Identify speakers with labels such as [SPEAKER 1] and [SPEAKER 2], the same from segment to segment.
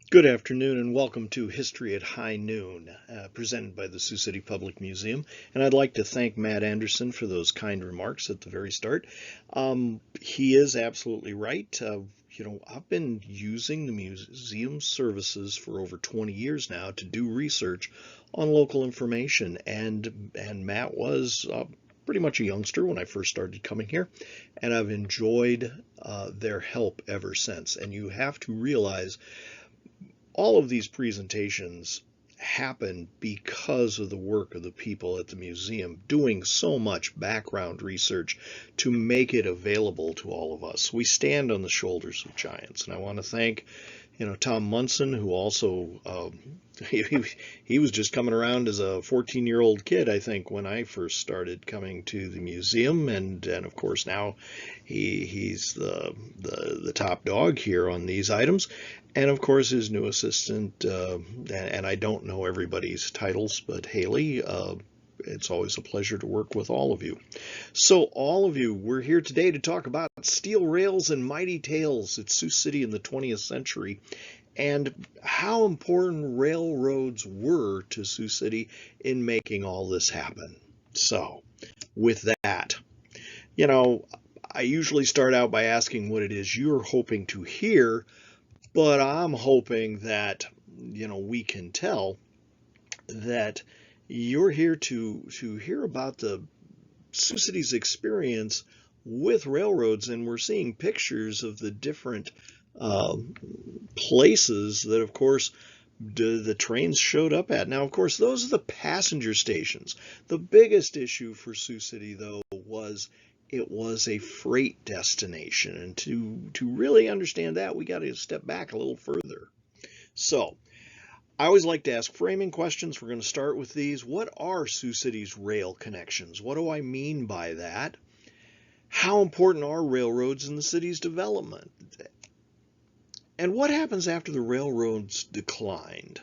[SPEAKER 1] Good afternoon and welcome to History at High Noon, presented by the Sioux City Public Museum. And I'd like to thank Matt Anderson for those kind remarks at the very start. He is absolutely right. I've been using the museum services for over 20 years now to do research on local information, and Matt was pretty much a youngster when I first started coming here, and I've enjoyed their help ever since. And you have to realize all of these presentations happen because of the work of the people at the museum doing so much background research to make it available to all of us. We stand on the shoulders of giants, and I want to thank Tom Munson, who also he, he was just coming around as a 14-year-old kid, I think, when I first started coming to the museum, and of course now he's the top dog here on these items, and of course his new assistant, and I don't know everybody's titles, but Haley. It's always a pleasure to work with all of you. So all of you, we're here today to talk about steel rails and mighty tales at Sioux City in the 20th century and how important railroads were to Sioux City in making all this happen. So with that, I usually start out by asking what it is you're hoping to hear, but I'm hoping that, we can tell that you're here to hear about the Sioux City's experience with railroads, and we're seeing pictures of the different places that, of course, the trains showed up at. Now, of course, those are the passenger stations. The biggest issue for Sioux City, though, was it was a freight destination, and to really understand that, we got to step back a little further. So, I always like to ask framing questions. We're going to start with these. What are Sioux City's rail connections? What do I mean by that? How important are railroads in the city's development? And what happens after the railroads declined?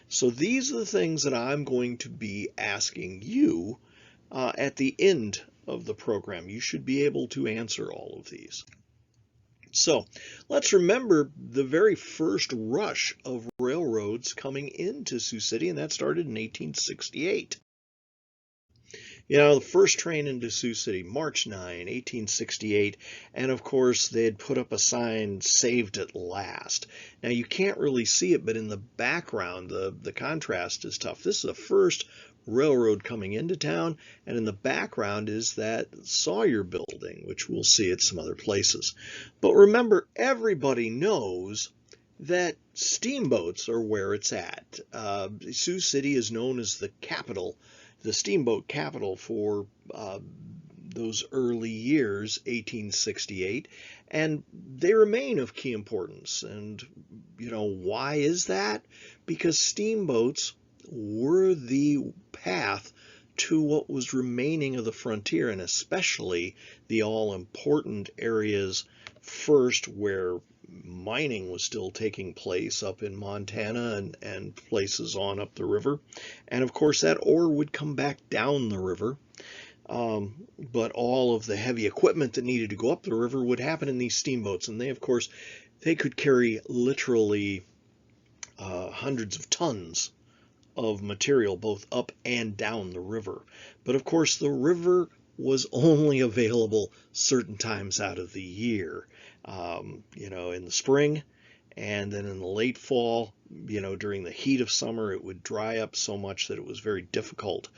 [SPEAKER 1] So these are the things that I'm going to be asking you at the end of the program. You should be able to answer all of these. So let's remember the very first rush of railroads coming into Sioux City, and that started in 1868. The first train into Sioux City, March 9, 1868, and of course they had put up a sign, "Saved at last." Now you can't really see it, but in the background, the contrast is tough. This is the first railroad coming into town, and in the background is that Sawyer building, which we'll see at some other places. But remember, everybody knows that steamboats are where it's at. Sioux City is known as the capital, the steamboat capital for those early years, 1868, and they remain of key importance. And, why is that? Because steamboats were the path to what was remaining of the frontier, and especially the all-important areas first where mining was still taking place up in Montana and places on up the river. And of course that ore would come back down the river. But all of the heavy equipment that needed to go up the river would happen in these steamboats. And they, of course, they could carry literally hundreds of tons of material both up and down the river. But of course the river was only available certain times out of the year, in the spring, and then in the late fall, during the heat of summer, it would dry up so much that it was very difficult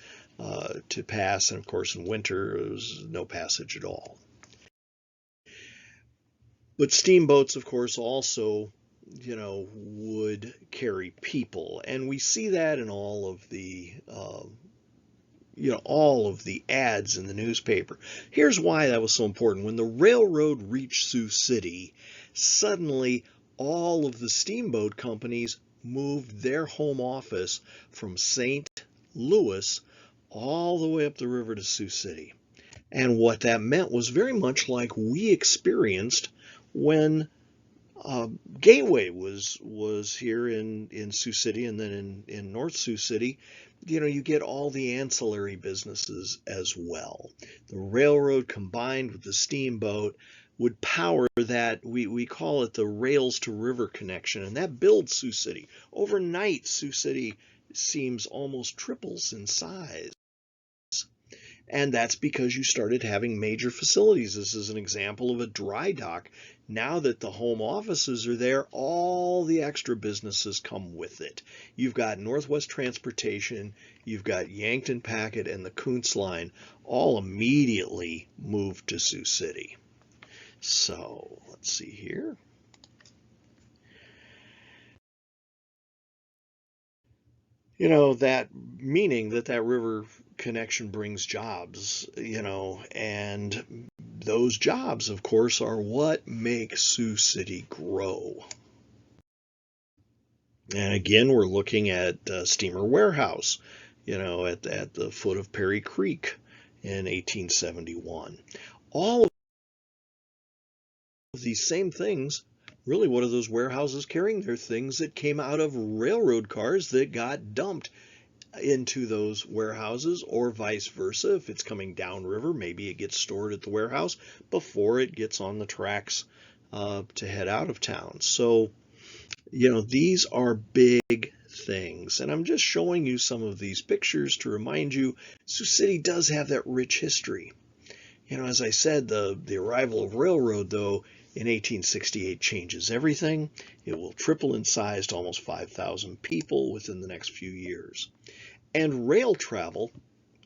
[SPEAKER 1] to pass. And of course in winter, there was no passage at all. But steamboats, of course, also would carry people, and we see that in all of the ads in the newspaper. Here's why that was so important. When the railroad reached Sioux City, suddenly all of the steamboat companies moved their home office from St. Louis all the way up the river to Sioux City. And what that meant was very much like we experienced when Gateway was here in Sioux City, and then in North Sioux City, you get all the ancillary businesses as well. The railroad combined with the steamboat would power that, we call it the rails to river connection, and that builds Sioux City. Overnight, Sioux City seems almost triples in size. And that's because you started having major facilities. This is an example of a dry dock. Now that the home offices are there, all the extra businesses come with it. You've got Northwest Transportation, you've got Yankton Packet, and the Kuntz Line all immediately moved to Sioux City. So let's see here. You know, that meaning that river connection brings jobs, and those jobs, of course, are what make Sioux City grow. And again, we're looking at Steamer Warehouse, at the foot of Perry Creek in 1871. All of these same things, really, what are those warehouses carrying? They're things that came out of railroad cars that got dumped into those warehouses, or vice versa. If it's coming downriver, maybe it gets stored at the warehouse before it gets on the tracks to head out of town. So, these are big things. And I'm just showing you some of these pictures to remind you Sioux City does have that rich history. As I said, the arrival of railroad, though, in 1868 changes everything. It will triple in size to almost 5,000 people within the next few years. And rail travel,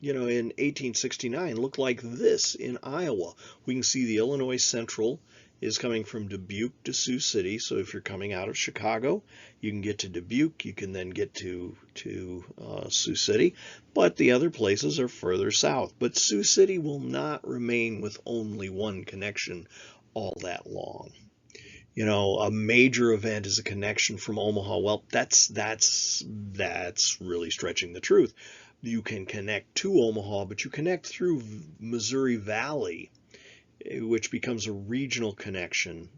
[SPEAKER 1] in 1869 looked like this in Iowa. We can see the Illinois Central is coming from Dubuque to Sioux City. So if you're coming out of Chicago, you can get to Dubuque. You can then get to Sioux City. But the other places are further south. But Sioux City will not remain with only one connection all that long. A major event is a connection from Omaha. Well, that's really stretching the truth. You can connect to Omaha, but you connect through Missouri Valley, which becomes a regional connection,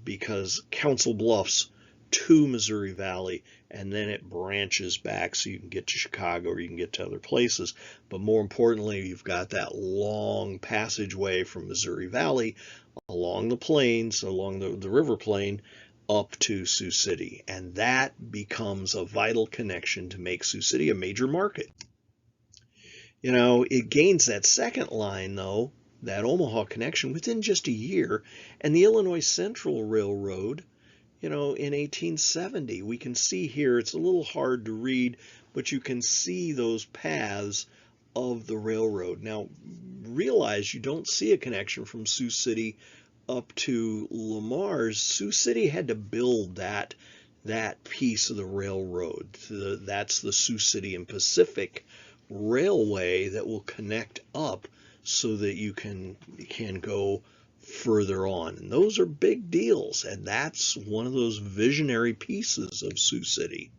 [SPEAKER 1] because Council Bluffs to Missouri Valley, and then it branches back so you can get to Chicago or you can get to other places. But more importantly, you've got that long passageway from Missouri Valley along the plains, along the river plain, up to Sioux City. And that becomes a vital connection to make Sioux City a major market. It gains that second line, though, that Omaha connection, within just a year. And the Illinois Central Railroad, in 1870, we can see here, it's a little hard to read, but you can see those paths of the railroad. Now, realize you don't see a connection from Sioux City up to Lamar's. Sioux City had to build that piece of the railroad. That's the Sioux City and Pacific Railway that will connect up so that you can go further on. And those are big deals, and that's one of those visionary pieces of Sioux City.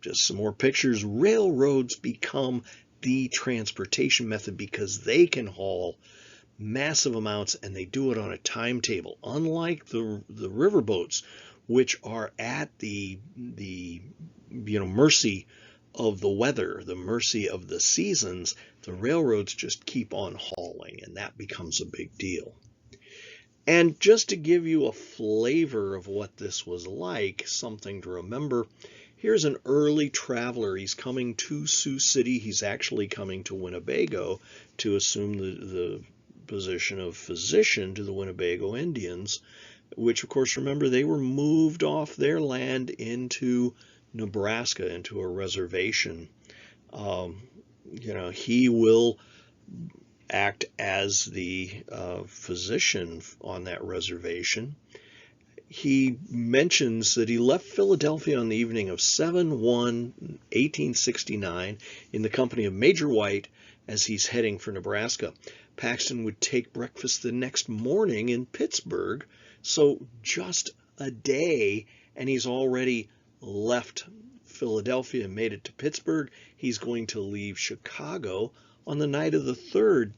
[SPEAKER 1] Just some more pictures. Railroads become the transportation method because they can haul massive amounts, and they do it on a timetable, unlike the riverboats, which are at the mercy of the weather, the mercy of the seasons. The railroads just keep on hauling, and that becomes a big deal. And just to give you a flavor of what this was like, something to remember, here's an early traveler. He's coming to Sioux City. He's actually coming to Winnebago to assume the position of physician to the Winnebago Indians, which, of course, remember, they were moved off their land into Nebraska, into a reservation. He will act as the physician on that reservation. He mentions that he left Philadelphia on the evening of 7/1/1869 in the company of Major White as he's heading for Nebraska. Paxton would take breakfast the next morning in Pittsburgh, so just a day, and he's already left Philadelphia and made it to Pittsburgh. He's going to leave Chicago on the night of the 3rd.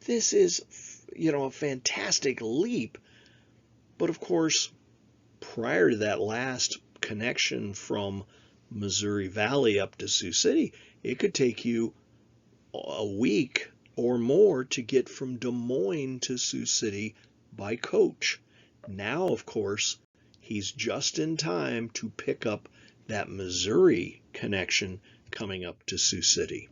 [SPEAKER 1] This is, a fantastic leap. But of course, prior to that last connection from Missouri Valley up to Sioux City, it could take you a week or more to get from Des Moines to Sioux City by coach. Now, of course, he's just in time to pick up that Missouri connection coming up to Sioux City.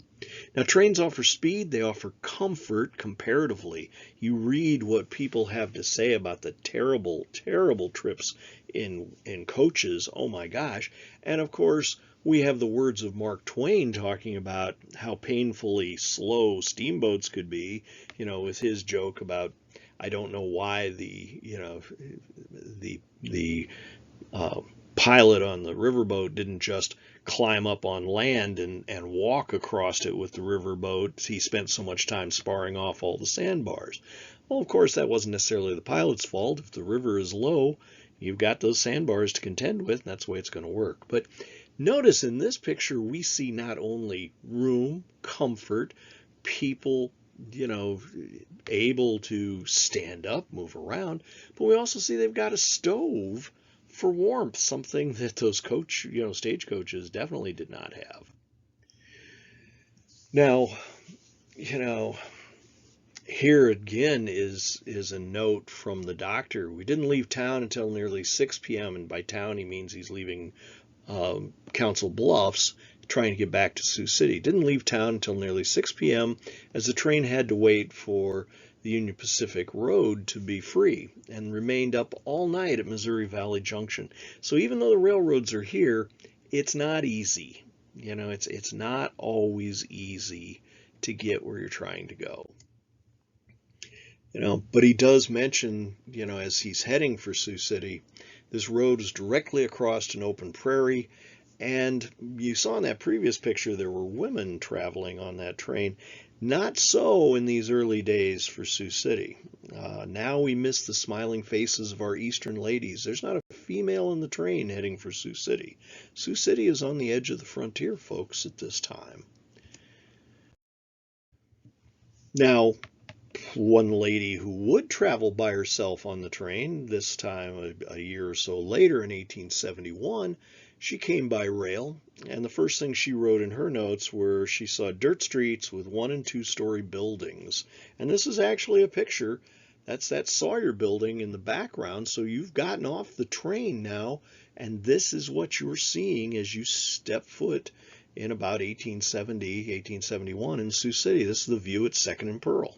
[SPEAKER 1] Now, trains offer speed, they offer comfort comparatively. You read what people have to say about the terrible, terrible trips in coaches. Oh my gosh. And of course, we have the words of Mark Twain talking about how painfully slow steamboats could be, with his joke about, I don't know why the pilot on the riverboat didn't just climb up on land and walk across it with the riverboat. He spent so much time sparring off all the sandbars. Well, of course, that wasn't necessarily the pilot's fault. If the river is low, you've got those sandbars to contend with, and that's the way it's going to work. But notice in this picture, we see not only room, comfort, people, able to stand up, move around, but we also see they've got a stove for warmth, something that those stagecoaches definitely did not have. Now, here again is a note from the doctor. We didn't leave town until nearly 6 p.m. And by town, he means he's leaving Council Bluffs, trying to get back to Sioux City. Didn't leave town until nearly 6 p.m. as the train had to wait for the Union Pacific Road to be free, and remained up all night at Missouri Valley Junction. So even though the railroads are here, it's not easy. It's not always easy to get where you're trying to go. But he does mention, as he's heading for Sioux City, this road is directly across an open prairie. And you saw in that previous picture there were women traveling on that train. Not so in these early days for Sioux City. Now we miss the smiling faces of our eastern ladies. There's not a female in the train heading for Sioux City. Sioux City is on the edge of the frontier, folks, at this time. Now, one lady who would travel by herself on the train, this time a year or so later in 1871, she came by rail, and the first thing she wrote in her notes were she saw dirt streets with 1- and 2-story buildings. And this is actually a picture. That's that Sawyer building in the background. So you've gotten off the train now, and this is what you're seeing as you step foot in about 1870, 1871 in Sioux City. This is the view at 2nd and Pearl.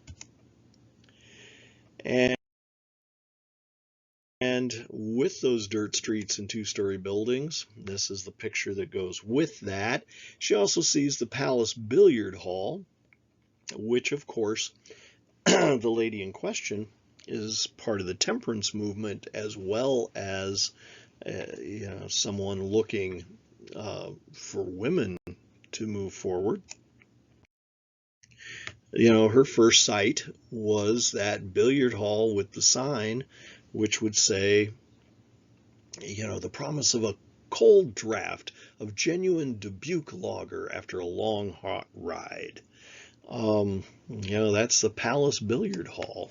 [SPEAKER 1] And with those dirt streets and 2-story buildings, this is the picture that goes with that. She also sees the Palace Billiard Hall, which, of course, the lady in question is part of the temperance movement, as well as someone looking for women to move forward. Her first sight was that billiard hall with the sign, which would say, the promise of a cold draft of genuine Dubuque lager after a long, hot ride. That's the Palace Billiard Hall.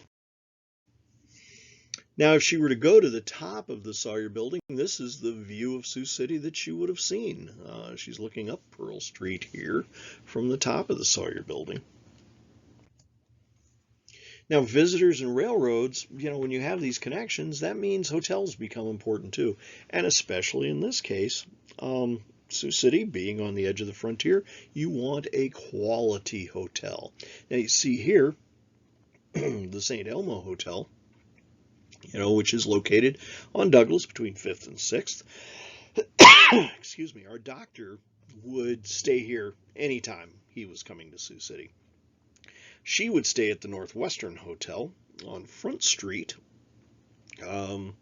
[SPEAKER 1] Now, if she were to go to the top of the Sawyer building, this is the view of Sioux City that she would have seen. She's looking up Pearl Street here from the top of the Sawyer building. Now, visitors and railroads, when you have these connections, that means hotels become important too. And especially in this case, Sioux City being on the edge of the frontier, you want a quality hotel. Now, you see here the St. Elmo Hotel, which is located on Douglas between 5th and 6th. Excuse me, our doctor would stay here anytime he was coming to Sioux City. She would stay at the Northwestern Hotel on Front Street. And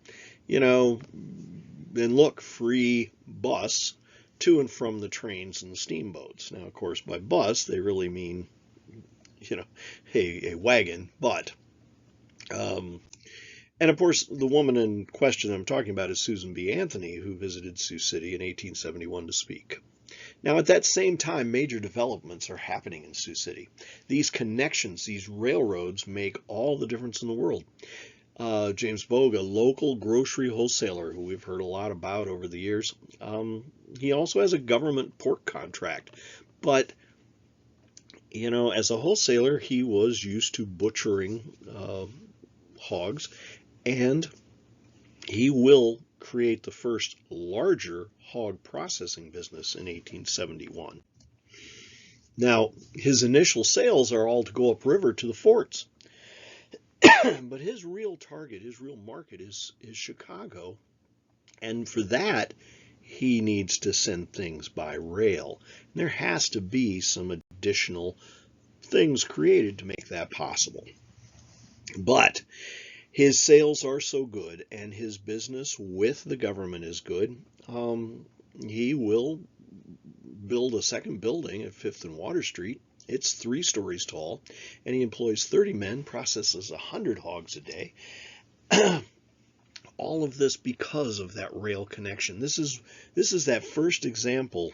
[SPEAKER 1] look, free bus to and from the trains and the steamboats. Now, of course, by bus, they really mean, a wagon, but, and of course, the woman in question I'm talking about is Susan B. Anthony, who visited Sioux City in 1871 to speak. Now, at that same time, major developments are happening in Sioux City. These connections, these railroads, make all the difference in the world. James Bogue, a local grocery wholesaler who we've heard a lot about over the years, he also has a government pork contract. But As a wholesaler, he was used to butchering hogs, and he will create the first larger hog processing business in 1871. Now, his initial sales are all to go upriver to the forts, but his real target, his real market is Chicago, and for that, he needs to send things by rail. And there has to be some additional things created to make that possible. But his sales are so good and his business with the government is good, he will build a second building at 5th and Water Street. It's 3 stories tall, and he employs 30 men, processes 100 hogs a day. All of this because of that rail connection. This is that first example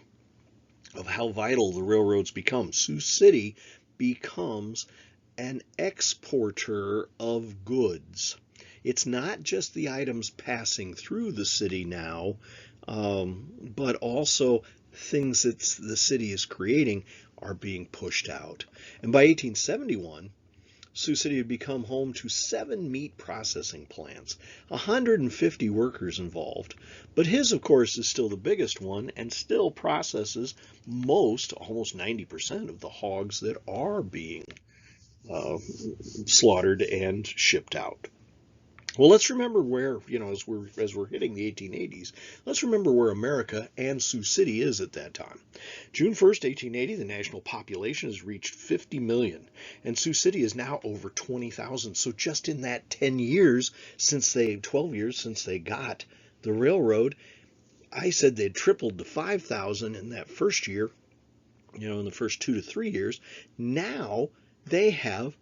[SPEAKER 1] of how vital the railroads become. Sioux City becomes an exporter of goods. It's not just the items passing through the city now, but also things that the city is creating are being pushed out. And by 1871, Sioux City had become home to 7 meat processing plants, 150 workers involved. But his, of course, is still the biggest one and still processes almost 90% of the hogs that are being slaughtered and shipped out. Well, let's remember where, as we're hitting the 1880s, let's remember where America and Sioux City is at that time. June 1st, 1880, the national population has reached 50 million, and Sioux City is now over 20,000. So just in that 12 years since they got the railroad, I said they'd tripled to 5,000 in that first year, in the first 2 to 3 years. Now they have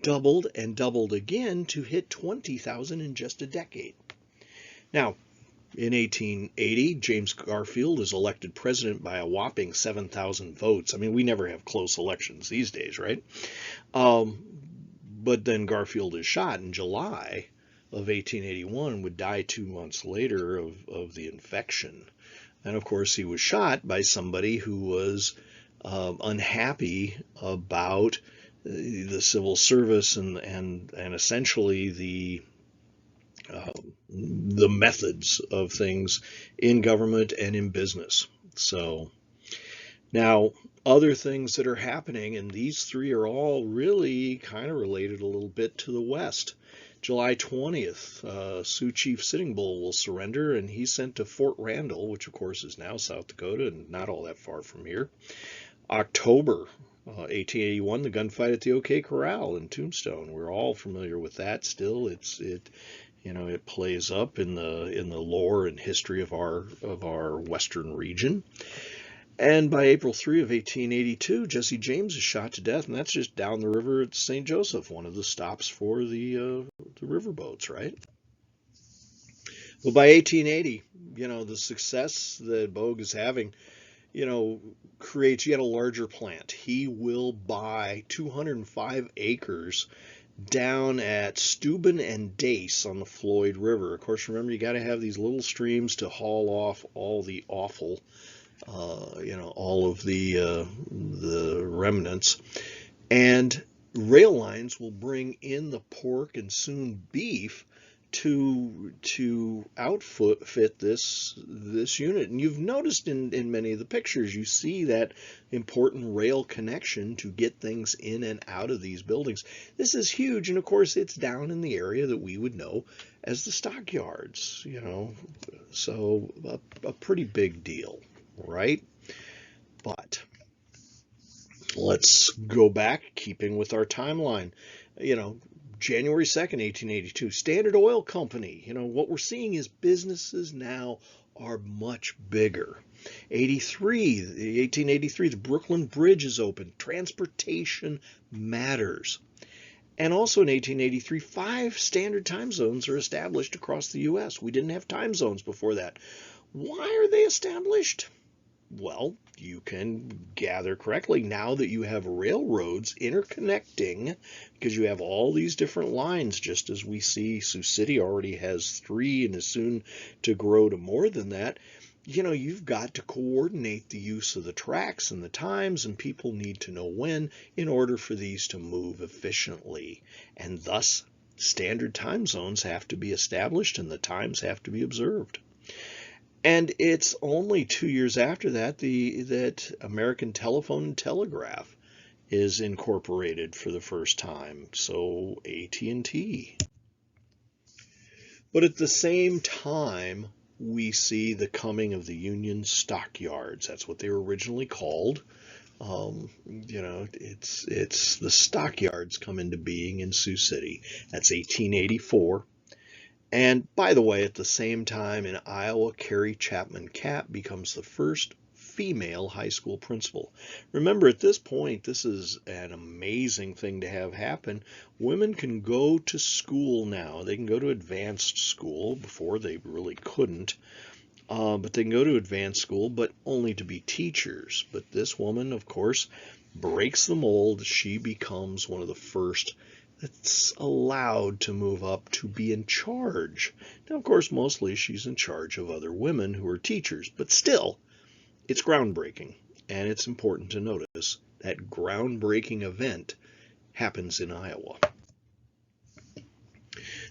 [SPEAKER 1] doubled and doubled again to hit 20,000 in just a decade. Now, in 1880, James Garfield is elected president by a whopping 7,000 votes. I mean, we never have close elections these days, right? But then Garfield is shot in July of 1881, would die 2 months later of the infection. And of course, he was shot by somebody who was unhappy about the civil service and essentially the methods of things in government and in business. So now other things that are happening, and these 3 are all really kind of related a little bit to the West. July 20th, Sioux Chief Sitting Bull will surrender, and he's sent to Fort Randall, which of course is now South Dakota and not all that far from here. October 1881, the gunfight at the OK Corral in Tombstone. We're all familiar with that still. It plays up in the lore and history of our western region. And by April 3 of 1882, Jesse James is shot to death, and that's just down the river at St. Joseph, one of the stops for the riverboats, right? Well, by 1880, the success that Bogue is having, creates yet a larger plant. He will buy 205 acres down at Steuben and Dace on the Floyd River. Of course, remember, you got to have these little streams to haul off all the offal, all of the remnants. And rail lines will bring in the pork and soon beef to outfit this unit. And you've noticed in many of the pictures, you see that important rail connection to get things in and out of these buildings. This is huge, and of course it's down in the area that we would know as the stockyards, so a pretty big deal, right? But let's go back, keeping with our timeline. January 2nd, 1882, Standard Oil Company. What we're seeing is businesses now are much bigger. 1883, the Brooklyn Bridge is open. Transportation matters. And also in 1883, 5 standard time zones are established across the U.S. We didn't have time zones before that. Why are they established? Well, you can gather correctly now that you have railroads interconnecting, because you have all these different lines, just as we see Sioux City already has 3 and is soon to grow to more than that. you've got to coordinate the use of the tracks and the times, and people need to know when in order for these to move efficiently. And thus, standard time zones have to be established and the times have to be observed. And it's only 2 years after that that American Telephone and Telegraph is incorporated for the first time. So AT&T. But at the same time, we see the coming of the Union stockyards. That's what they were originally called. It's the stockyards come into being in Sioux City. That's 1884. And by the way, at the same time in Iowa, Carrie Chapman Catt becomes the first female high school principal. Remember, at this point, this is an amazing thing to have happen. Women can go to school now. They can go to advanced school. Before they really couldn't. But they can go to advanced school, but only to be teachers. But this woman, of course, breaks the mold. She becomes one of the first that's allowed to move up to be in charge. Now, of course, mostly she's in charge of other women who are teachers, but still, it's groundbreaking, and it's important to notice that groundbreaking event happens in Iowa.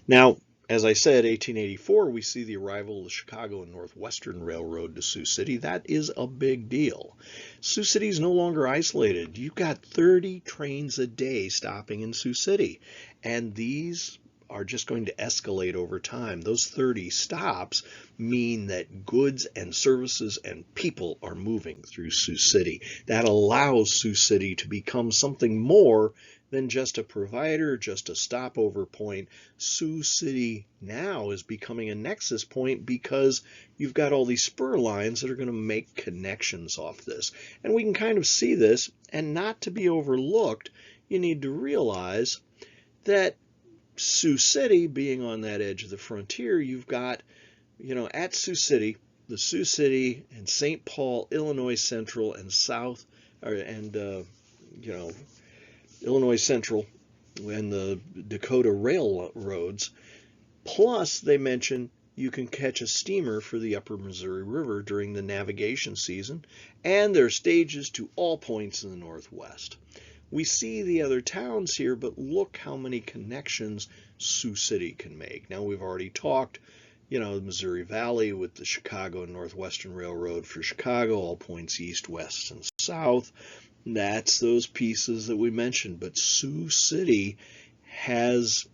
[SPEAKER 1] Now, as I said, 1884, we see the arrival of the Chicago and Northwestern Railroad to Sioux City. That is a big deal. Sioux City is no longer isolated. You've got 30 trains a day stopping in Sioux City, and these are just going to escalate over time. Those 30 stops mean that goods and services and people are moving through Sioux City. That allows Sioux City to become something more than just a provider, just a stopover point. Sioux City now is becoming a nexus point because you've got all these spur lines that are going to make connections off this. And we can kind of see this, and not to be overlooked, you need to realize that Sioux City, being on that edge of the frontier, you've got, at Sioux City, the Sioux City and St. Paul, Illinois Central and South, Illinois Central and the Dakota Railroads. Plus, they mention you can catch a steamer for the upper Missouri River during the navigation season, and there are stages to all points in the Northwest. We see the other towns here, but look how many connections Sioux City can make. Now, we've already talked, the Missouri Valley with the Chicago and Northwestern Railroad for Chicago, all points east, west, and south. That's those pieces that we mentioned. But Sioux City is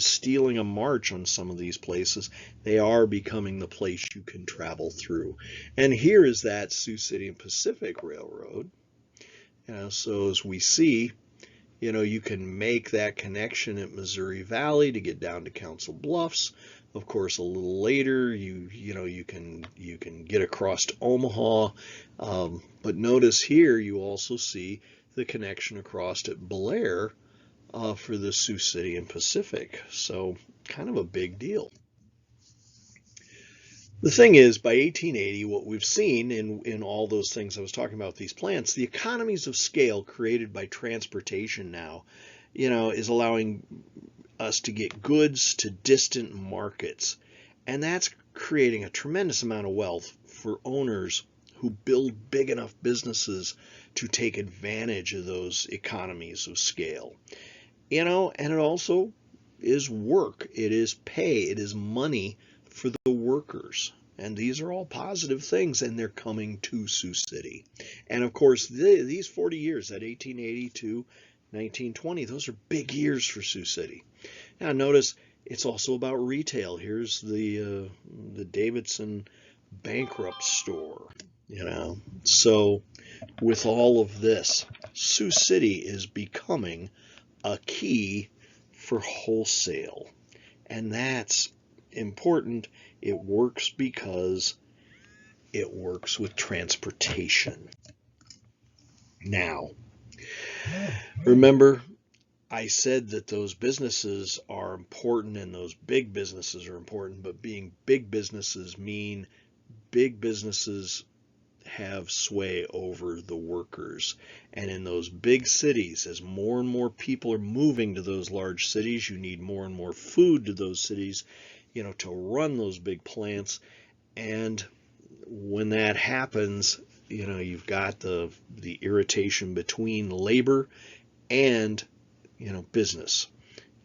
[SPEAKER 1] stealing a march on some of these places. They are becoming the place you can travel through. And here is that Sioux City and Pacific Railroad. So as we see, you can make that connection at Missouri Valley to get down to Council Bluffs. Of course, a little later, you can get across to Omaha. But notice here, you also see the connection across at Blair for the Sioux City and Pacific. So kind of a big deal. The thing is, by 1880, what we've seen in all those things I was talking about, these plants, the economies of scale created by transportation now, is allowing us to get goods to distant markets. And that's creating a tremendous amount of wealth for owners who build big enough businesses to take advantage of those economies of scale. And it also is work, it is pay, it is money for the workers. And these are all positive things, and they're coming to Sioux City. And of course, these 40 years, that 1880 to 1920, those are big years for Sioux City. Now notice it's also about retail. Here's the Davidson bankrupt store, So with all of this, Sioux City is becoming a key for wholesale. And that's important. It works because it works with transportation. Now, remember, I said that those businesses are important and those big businesses are important, but being big businesses mean big businesses have sway over the workers. And in those big cities, as more and more people are moving to those large cities, you need more and more food to those cities, to run those big plants. And when that happens, you've got the irritation between labor and, business.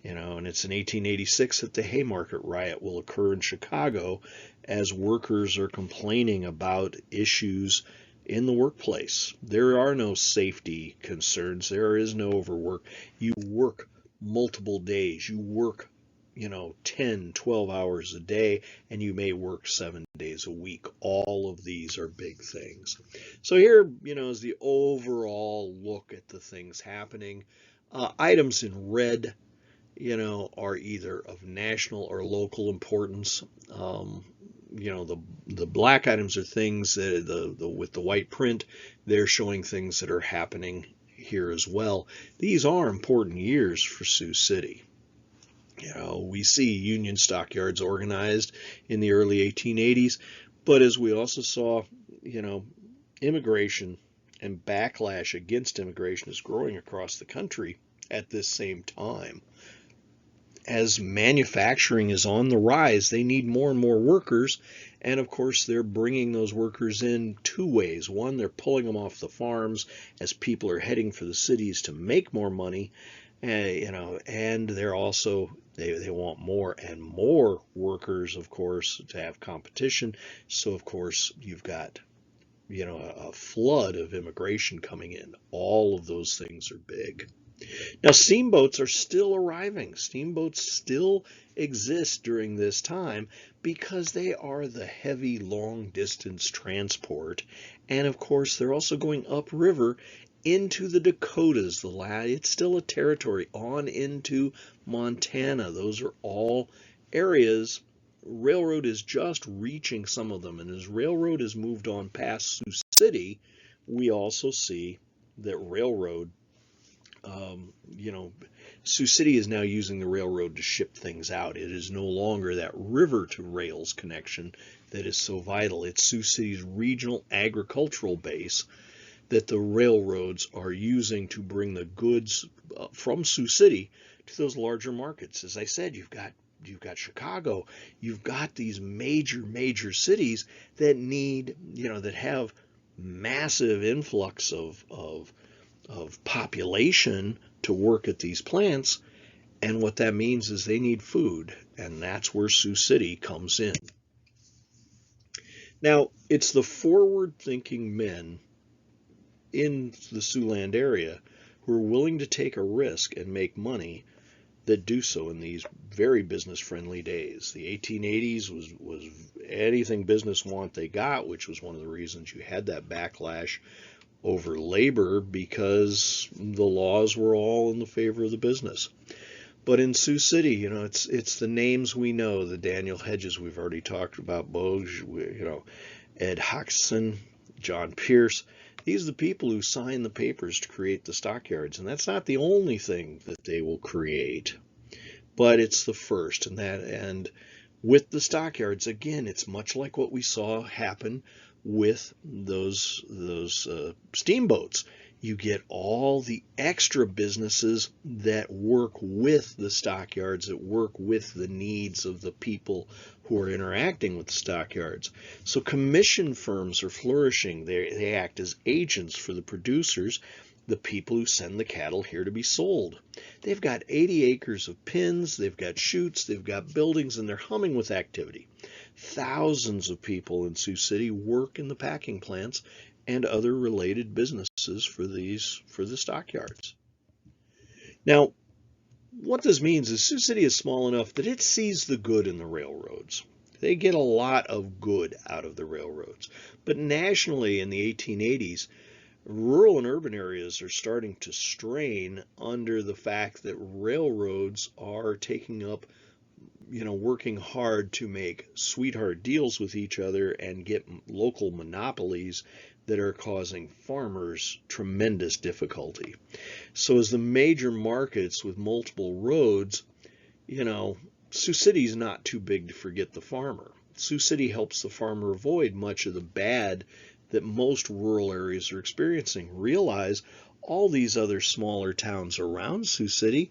[SPEAKER 1] And it's in 1886 that the Haymarket riot will occur in Chicago as workers are complaining about issues in the workplace. There are no safety concerns. There is no overwork. You work multiple days. You work, 10, 12 hours a day, and you may work 7 days a week. All of these are big things. So here, is the overall look at the things happening. Items in red, are either of national or local importance. The black items are things that with the white print, they're showing things that are happening here as well. These are important years for Sioux City. We see union stockyards organized in the early 1880s, but as we also saw, immigration and backlash against immigration is growing across the country at this same time. As manufacturing is on the rise, they need more and more workers, and of course they're bringing those workers in two ways. One, they're pulling them off the farms as people are heading for the cities to make more money, and they're also they want more and more workers, of course, to have competition. So of course you've got a flood of immigration coming in. All of those things are big. Now, steamboats are still arriving. Steamboats still exist during this time because they are the heavy, long-distance transport. And, of course, they're also going upriver into the Dakotas. It's still a territory on into Montana. Those are all areas. Railroad is just reaching some of them. And as railroad has moved on past Sioux City, we also see that railroad Sioux City is now using the railroad to ship things out. It is no longer that river to rails connection that is so vital. It's Sioux City's regional agricultural base that the railroads are using to bring the goods from Sioux City to those larger markets. As I said, you've got Chicago, you've got these major cities that need, that have massive influx of population to work at these plants, and what that means is they need food, and that's where Sioux City comes in. Now, it's the forward-thinking men in the Siouxland area who are willing to take a risk and make money that do so in these very business-friendly days. The 1880s was anything business want they got, which was one of the reasons you had that backlash over labor, because the laws were all in the favor of the business. But in Sioux City, it's the names we know, the Daniel Hedges we've already talked about, Bogue, Ed Hoxson, John Pierce. These are the people who sign the papers to create the stockyards, and that's not the only thing that they will create, but it's the first. And with the stockyards, again, it's much like what we saw happen with those steamboats. You get all the extra businesses that work with the stockyards, that work with the needs of the people who are interacting with the stockyards. So commission firms are flourishing. They act as agents for the producers, the people who send the cattle here to be sold. They've got 80 acres of pens, they've got chutes, they've got buildings, and they're humming with activity. Thousands of people in Sioux City work in the packing plants and other related businesses for the stockyards. Now, what this means is Sioux City is small enough that it sees the good in the railroads. They get a lot of good out of the railroads. But nationally in the 1880s, rural and urban areas are starting to strain under the fact that railroads are taking up, working hard to make sweetheart deals with each other and get local monopolies that are causing farmers tremendous difficulty. So as the major markets with multiple roads, Sioux City is not too big to forget the farmer. Sioux City helps the farmer avoid much of the bad that most rural areas are experiencing. Realize all these other smaller towns around Sioux City,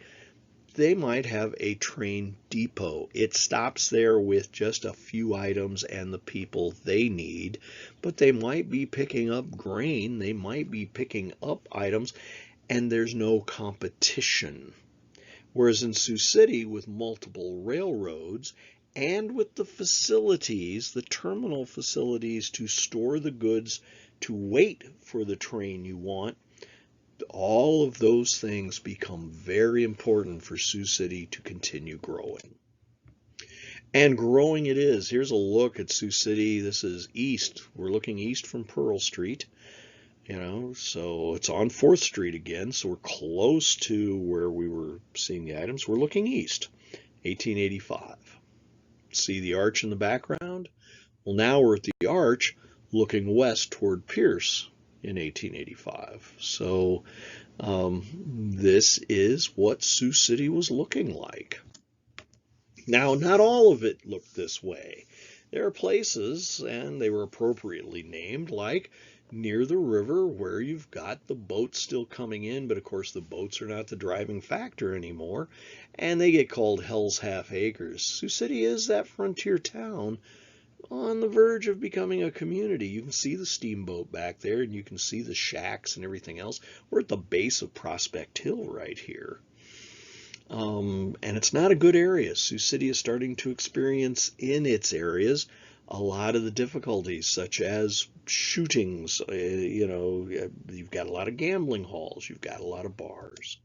[SPEAKER 1] they might have a train depot. It stops there with just a few items and the people they need, but they might be picking up grain, they might be picking up items, and there's no competition. Whereas in Sioux City, with multiple railroads and with the facilities, the terminal facilities to store the goods, to wait for the train you want, all of those things become very important for Sioux City to continue growing. And growing it is. Here's a look at Sioux City. This is east. We're looking east from Pearl Street. So it's on 4th Street again, so we're close to where we were seeing the items. We're looking east, 1885. See the arch in the background? Well, now we're at the arch looking west toward Pierce in 1885. So this is what Sioux City was looking like. Now, not all of it looked this way. There are places, and they were appropriately named, like near the river where you've got the boats still coming in, but of course the boats are not the driving factor anymore, and they get called Hell's Half Acres. Sioux City is that frontier town on the verge of becoming a community. You can see the steamboat back there, and you can see the shacks and everything else. We're at the base of Prospect Hill right here. And it's not a good area. Sioux City is starting to experience in its areas a lot of the difficulties, such as shootings. You've got a lot of gambling halls. You've got a lot of bars.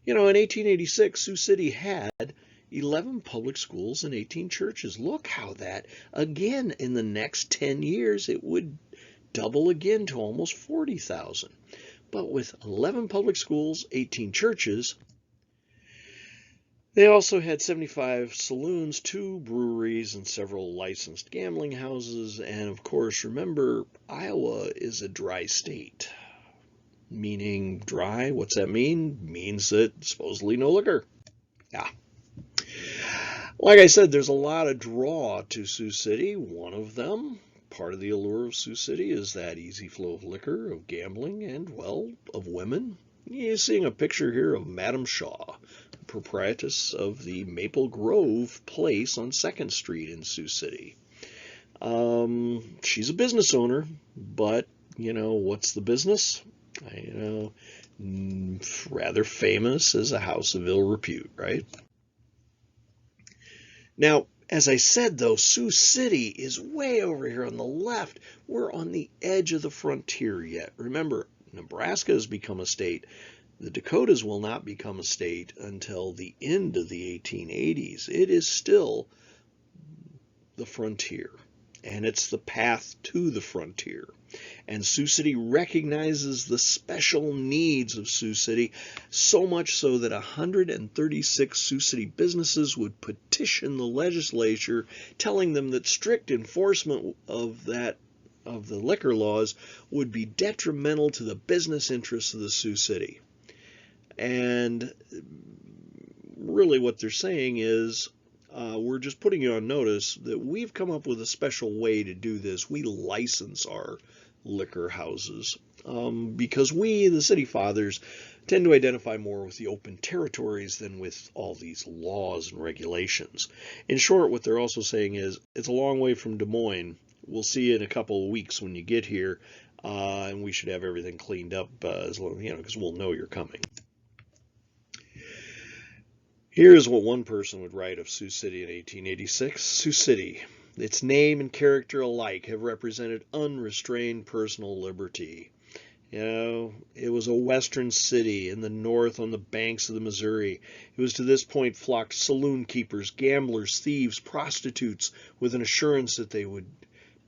[SPEAKER 1] In 1886, Sioux City had 11 public schools and 18 churches. Look how that, again, in the next 10 years, it would double again to almost 40,000. But with 11 public schools, 18 churches, they also had 75 saloons, 2 breweries, and several licensed gambling houses. And of course, remember, Iowa is a dry state. Meaning dry, what's that mean? Means that supposedly no liquor. Yeah. Like I said, there's a lot of draw to Sioux City. One of them, part of the allure of Sioux City, is that easy flow of liquor, of gambling, and, well, of women. You're seeing a picture here of Madam Shaw, proprietress of the Maple Grove place on 2nd Street in Sioux City. She's a business owner, but, what's the business? Rather famous as a house of ill repute, right? Now, as I said, though, Sioux City is way over here on the left. We're on the edge of the frontier yet. Remember, Nebraska has become a state. The Dakotas will not become a state until the end of the 1880s. It is still the frontier, and it's the path to the frontier. And Sioux City recognizes the special needs of Sioux City, so much so that 136 Sioux City businesses would petition the legislature telling them that strict enforcement of the liquor laws would be detrimental to the business interests of the Sioux City. And really what they're saying is, we're just putting you on notice that we've come up with a special way to do this. We license our liquor houses because we, the city fathers, tend to identify more with the open territories than with all these laws and regulations. In short, what they're also saying is it's a long way from Des Moines. We'll see you in a couple of weeks when you get here, and we should have everything cleaned up as long, because we'll know you're coming. Here's what one person would write of Sioux City in 1886. Sioux City, its name and character alike have represented unrestrained personal liberty. It was a western city in the north on the banks of the Missouri. It was to this point flocked saloon keepers, gamblers, thieves, prostitutes, with an assurance that they would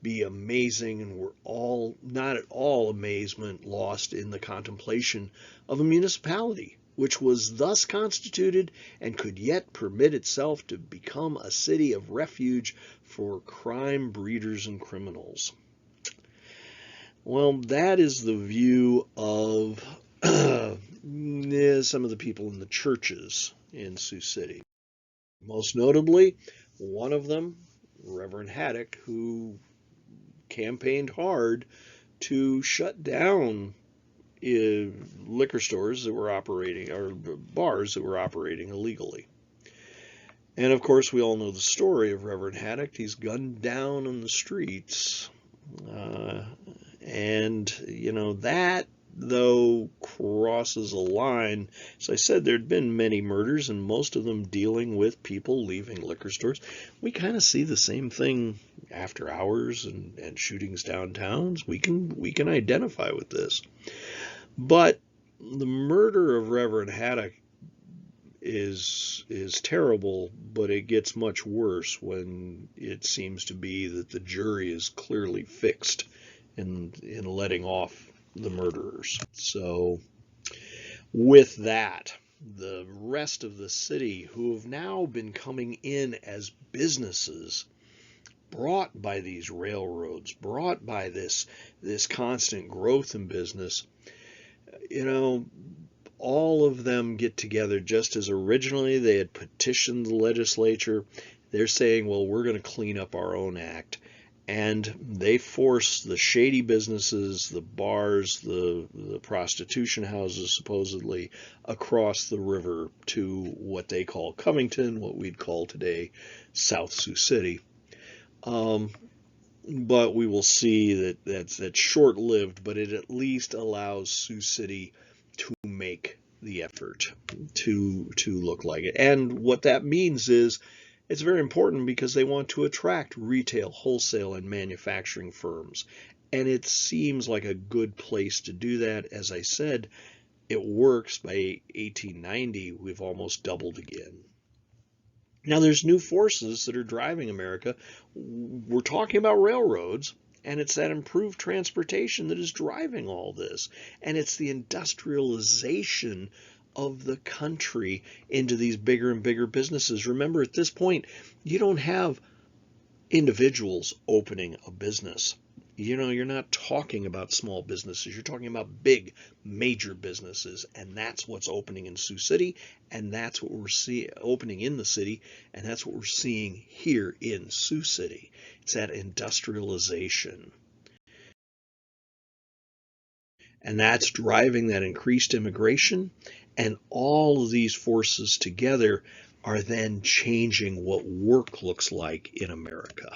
[SPEAKER 1] be amazing, and were all not at all amazement lost in the contemplation of a municipality, which was thus constituted and could yet permit itself to become a city of refuge for crime breeders and criminals. Well, that is the view of some of the people in the churches in Sioux City. Most notably, one of them, Reverend Haddock, who campaigned hard to shut down liquor stores that were operating, or bars that were operating illegally. And of course, we all know the story of Reverend Haddock. He's gunned down on the streets. And, that, though, crosses a line. As I said, there'd been many murders, and most of them dealing with people leaving liquor stores. We kind of see the same thing after hours and shootings downtowns. We can identify with this. But the murder of Reverend Haddock is terrible, but it gets much worse when it seems to be that the jury is clearly fixed in letting off the murderers. So with that, the rest of the city, who have now been coming in as businesses brought by these railroads, brought by this constant growth in business, all of them get together just as originally they had petitioned the legislature. They're saying, well, we're going to clean up our own act. And they force the shady businesses, the bars, the prostitution houses, supposedly, across the river to what they call Covington, what we'd call today South Sioux City. But we will see that's short-lived, but it at least allows Sioux City to make the effort to look like it. And what that means is it's very important because they want to attract retail, wholesale, and manufacturing firms. And it seems like a good place to do that. As I said, it works. By 1890, we've almost doubled again. Now, there's new forces that are driving America. We're talking about railroads, and it's that improved transportation that is driving all this. And it's the industrialization of the country into these bigger and bigger businesses. Remember, at this point, you don't have individuals opening a business. You're not talking about small businesses. You're talking about big, major businesses, and that's what's opening in Sioux City, and that's what we're seeing opening in the city, and that's what we're seeing here in Sioux City. It's that industrialization. And that's driving that increased immigration, and all of these forces together are then changing what work looks like in America.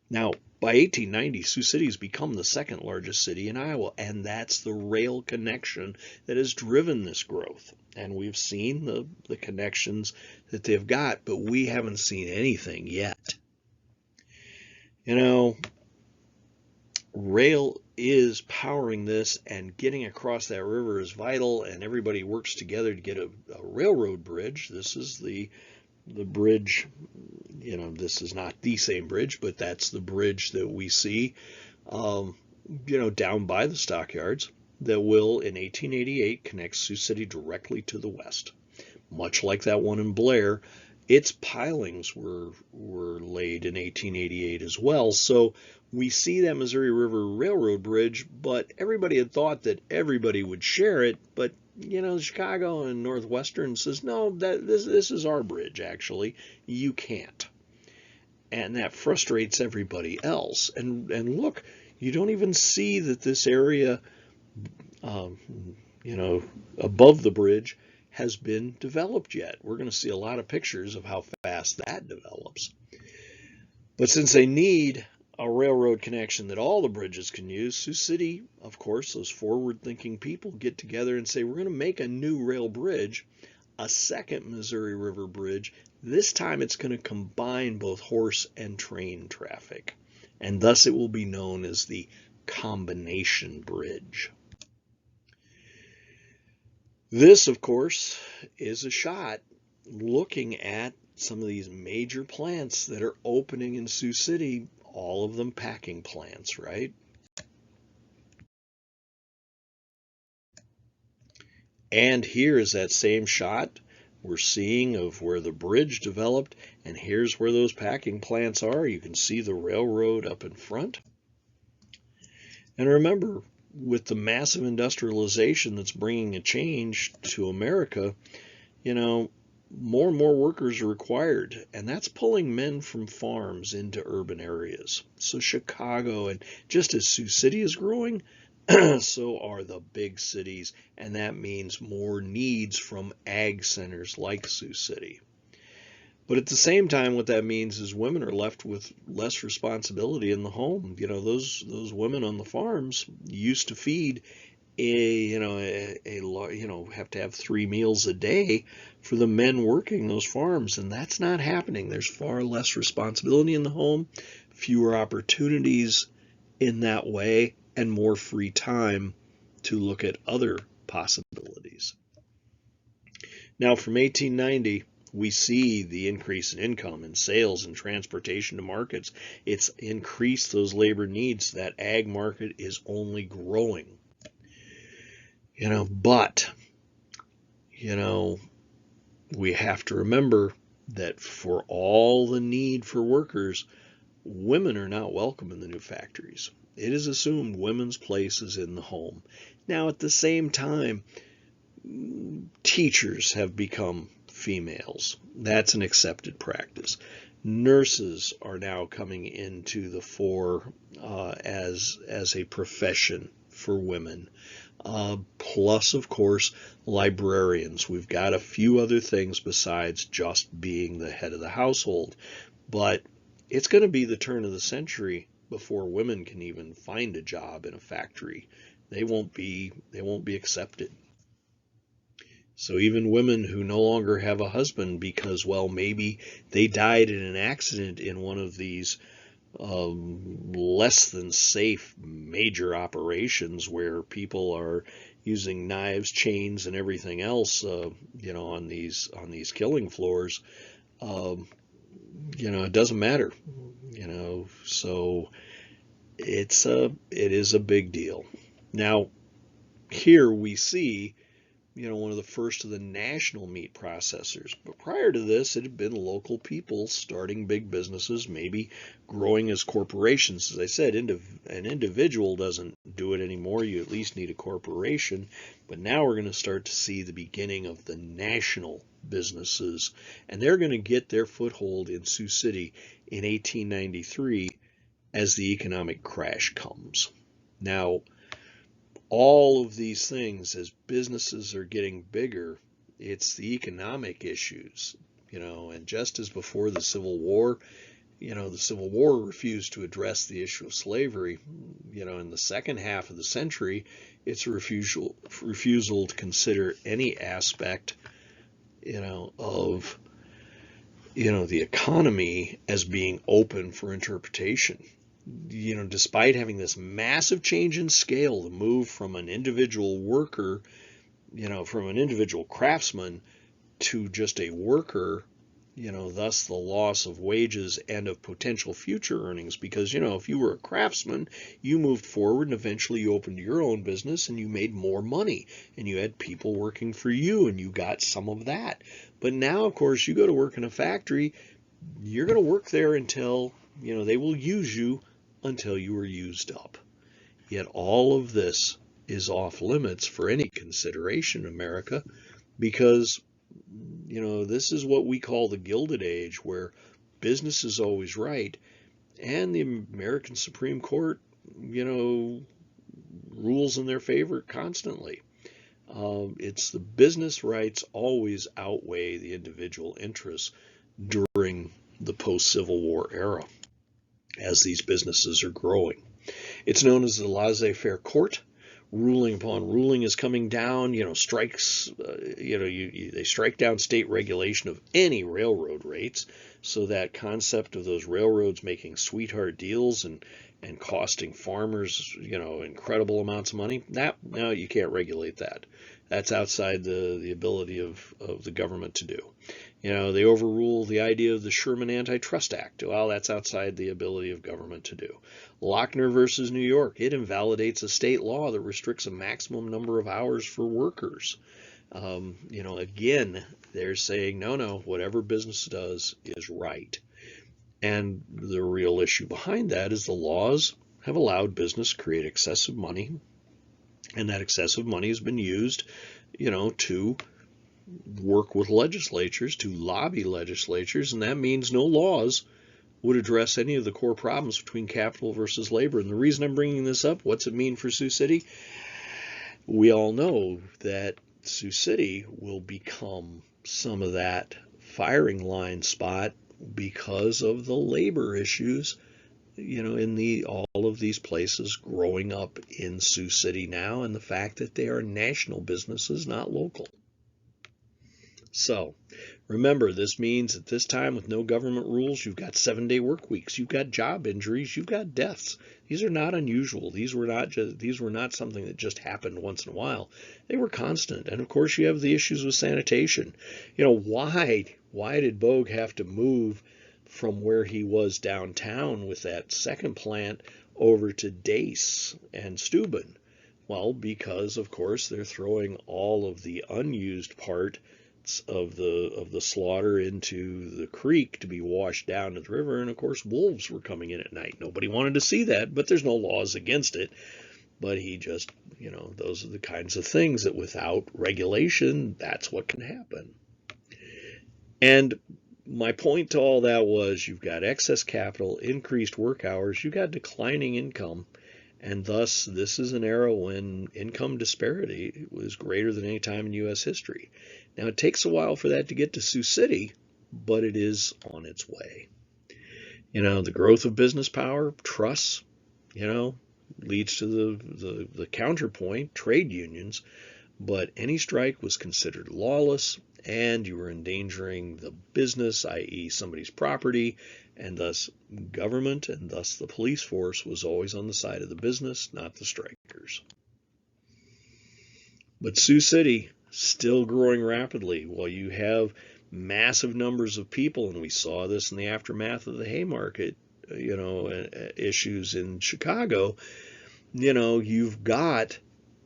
[SPEAKER 1] Now, by 1890, Sioux City has become the second largest city in Iowa, and that's the rail connection that has driven this growth. And we've seen the connections that they've got, but we haven't seen anything yet. Rail is powering this, and getting across that river is vital, and everybody works together to get a railroad bridge. This is the bridge, this is not the same bridge, but that's the bridge that we see, down by the stockyards, that will, in 1888, connect Sioux City directly to the west. Much like that one in Blair, its pilings were laid in 1888 as well. So we see that Missouri River Railroad Bridge, but everybody had thought that everybody would share it. But Chicago and Northwestern says, no, this is our bridge, actually. You can't. And that frustrates everybody else. And look, you don't even see that this area, above the bridge has been developed yet. We're going to see a lot of pictures of how fast that develops. But since they need a railroad connection that all the bridges can use, Sioux City, of course, those forward-thinking people get together and say, we're going to make a new rail bridge, a second Missouri River bridge. This time it's going to combine both horse and train traffic, and thus it will be known as the combination bridge. This, of course, is a shot looking at some of these major plants that are opening in Sioux City, all of them packing plants, right? And here is that same shot we're seeing of where the bridge developed, and here's where those packing plants are. You can see the railroad up in front. And remember, with the massive industrialization that's bringing a change to America, more and more workers are required, and that's pulling men from farms into urban areas. So Chicago, and just as Sioux City is growing, So are the big cities, and that means more needs from ag centers like Sioux City. But at the same time, what that means is women are left with less responsibility in the home. Those women on the farms used to feed have to have 3 meals a day for the men working those farms, and that's not happening. There's far less responsibility in the home, fewer opportunities in that way, and more free time to look at other possibilities. Now, from 1890, we see the increase in income and sales and transportation to markets. It's increased those labor needs. That ag market is only growing. But, we have to remember that for all the need for workers, women are not welcome in the new factories. It is assumed women's place is in the home. Now, at the same time, teachers have become females. That's an accepted practice. Nurses are now coming into the fore as a profession for women. Plus, of course, librarians. We've got a few other things besides just being the head of the household. But it's going to be the turn of the century before women can even find a job in a factory. They won't be accepted. So even women who no longer have a husband because, well, maybe they died in an accident in one of these less than safe major operations where people are using knives, chains, and everything else, on these killing floors. It doesn't matter. So it is a big deal. Now, here we see one of the first of the national meat processors. But prior to this, it had been local people starting big businesses, maybe growing as corporations. As I said, an individual doesn't do it anymore. You at least need a corporation. But now we're going to start to see the beginning of the national businesses. And they're going to get their foothold in Sioux City in 1893 as the economic crash comes. Now, all of these things, as businesses are getting bigger, it's the economic issues, and just as before the Civil War, the Civil War refused to address the issue of slavery, in the second half of the century, it's a refusal to consider any aspect, of, the economy as being open for interpretation. Despite having this massive change in scale, the move from an individual worker, from an individual craftsman to just a worker, thus the loss of wages and of potential future earnings. Because, if you were a craftsman, you moved forward and eventually you opened your own business and you made more money and you had people working for you and you got some of that. But now, of course, you go to work in a factory, you're going to work there until, they will use you until you are used up. Yet all of this is off limits for any consideration in America because, this is what we call the Gilded Age, where business is always right, and the American Supreme Court, rules in their favor constantly. It's the business rights always outweigh the individual interests during the post-Civil War era as these businesses are growing. It's known as the laissez-faire court. Ruling upon ruling is coming down. Strikes. They strike down state regulation of any railroad rates. So that concept of those railroads making sweetheart deals and costing farmers, incredible amounts of money. No, you can't regulate that. That's outside the ability of the government to do. They overrule the idea of the Sherman Antitrust Act. Well, that's outside the ability of government to do. Lochner versus New York, it invalidates a state law that restricts a maximum number of hours for workers. Again, they're saying, no, whatever business does is right. And the real issue behind that is the laws have allowed business to create excessive money, and that excessive money has been used, to work with legislatures, to lobby legislatures, and that means no laws would address any of the core problems between capital versus labor. And the reason I'm bringing this up, what's it mean for Sioux City? We all know that Sioux City will become some of that firing line spot because of the labor issues, in all of these places growing up in Sioux City now, and the fact that they are national businesses, not local. So remember, this means at this time, with no government rules, you've got 7-day work weeks, you've got job injuries, you've got deaths. These are not unusual. These were not something that just happened once in a while. They were constant. And of course, you have the issues with sanitation. Why did Bogue have to move from where he was downtown with that second plant over to Dace and Steuben? Well, because of course they're throwing all of the unused part of the slaughter into the creek to be washed down to the river, and of course wolves were coming in at night. Nobody wanted to see that, but there's no laws against it. But he just, those are the kinds of things that without regulation, that's what can happen. And my point to all that was, you've got excess capital, increased work hours, you've got declining income, and thus this is an era when income disparity was greater than any time in U.S. history. Now, it takes a while for that to get to Sioux City, but it is on its way. The growth of business power, trusts, leads to the counterpoint, trade unions, but any strike was considered lawless, and you were endangering the business, i.e. somebody's property, and thus government, and thus the police force was always on the side of the business, not the strikers. But Sioux City, still growing rapidly. While you have massive numbers of people, and we saw this in the aftermath of the Haymarket, issues in Chicago, you've got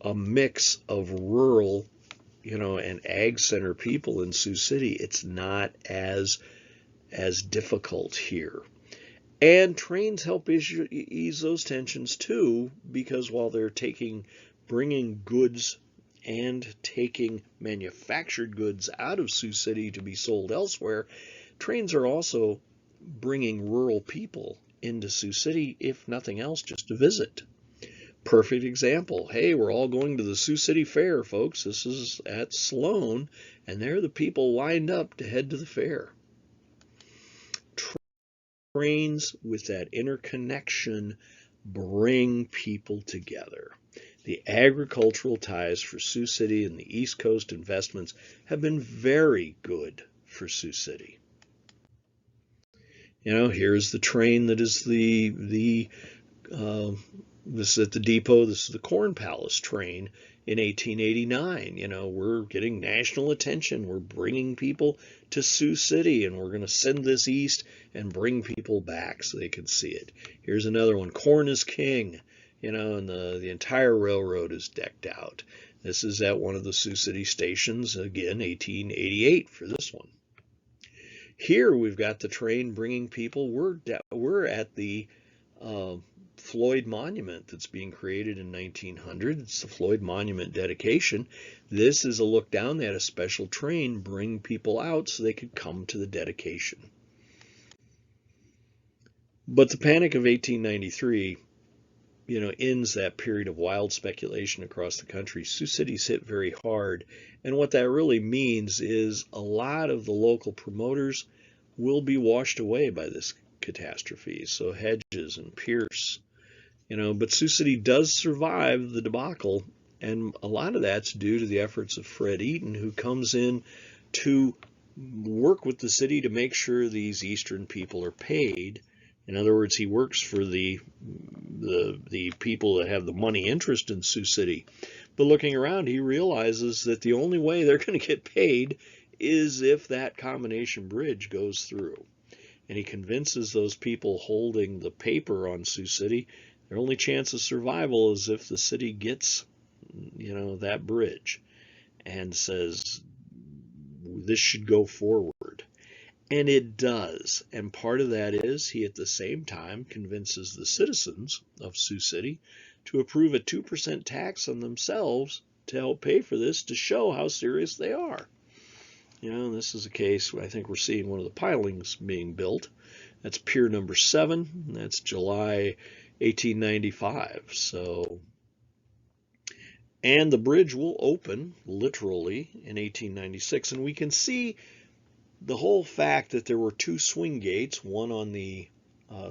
[SPEAKER 1] a mix of rural, and ag center people in Sioux City. It's not as difficult here. And trains help ease those tensions too, because while they're bringing goods and taking manufactured goods out of Sioux City to be sold elsewhere, trains are also bringing rural people into Sioux City, if nothing else, just to visit. Perfect example. Hey, we're all going to the Sioux City Fair, folks. This is at Sloan, and there are the people lined up to head to the fair. Trains with that interconnection bring people together. The agricultural ties for Sioux City and the East Coast investments have been very good for Sioux City. Here's the train that is this is at the depot. This is the Corn Palace train in 1889. We're getting national attention. We're bringing people to Sioux City, and we're going to send this east and bring people back so they can see it. Here's another one. Corn is king. And the entire railroad is decked out. This is at one of the Sioux City stations, again, 1888 for this one. Here we've got the train bringing people. We're at the Floyd Monument that's being created in 1900. It's the Floyd Monument dedication. This is a look down. They had a special train bring people out so they could come to the dedication. But the Panic of 1893 ends that period of wild speculation across the country. Sioux City's hit very hard. And what that really means is a lot of the local promoters will be washed away by this catastrophe. So Hedges and Pierce, but Sioux City does survive the debacle. And a lot of that's due to the efforts of Fred Eaton, who comes in to work with the city to make sure these Eastern people are paid. In other words, he works for the people that have the money interest in Sioux City. But looking around, he realizes that the only way they're going to get paid is if that combination bridge goes through. And he convinces those people holding the paper on Sioux City, their only chance of survival is if the city gets, that bridge, and says this should go forward. And it does. And part of that is he at the same time convinces the citizens of Sioux City to approve a 2% tax on themselves to help pay for this, to show how serious they are. This is a case where I think we're seeing one of the pilings being built. That's pier number 7. That's July 1895. So, and the bridge will open literally in 1896. And we can see the whole fact that there were 2 swing gates, one on the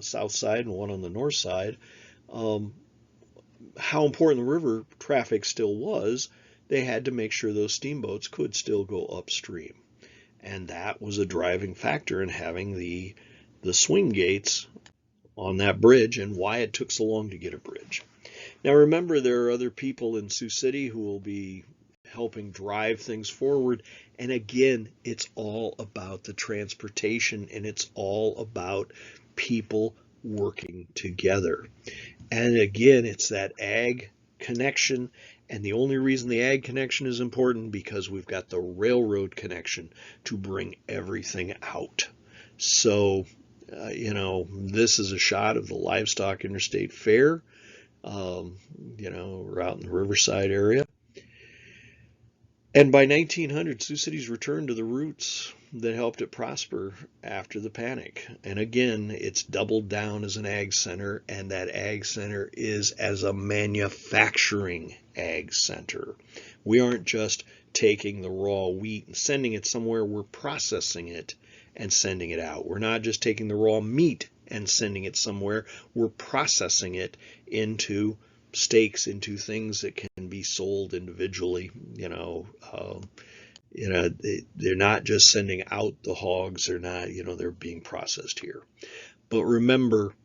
[SPEAKER 1] south side and one on the north side, how important the river traffic still was. They had to make sure those steamboats could still go upstream. And that was a driving factor in having the swing gates on that bridge and why it took so long to get a bridge. Now remember, there are other people in Sioux City who will be helping drive things forward. And again, it's all about the transportation, and it's all about people working together. And again, it's that ag connection. And the only reason the ag connection is important because we've got the railroad connection to bring everything out. So, this is a shot of the Livestock Interstate Fair, we're out in the Riverside area. And by 1900, Sioux City's returned to the roots that helped it prosper after the panic. And again, it's doubled down as an ag center, and that ag center is as a manufacturing ag center. We aren't just taking the raw wheat and sending it somewhere, we're processing it and sending it out. We're not just taking the raw meat and sending it somewhere, we're processing it into steaks, into things that can be sold individually. They're not just sending out the hogs, they're being processed here. But remember,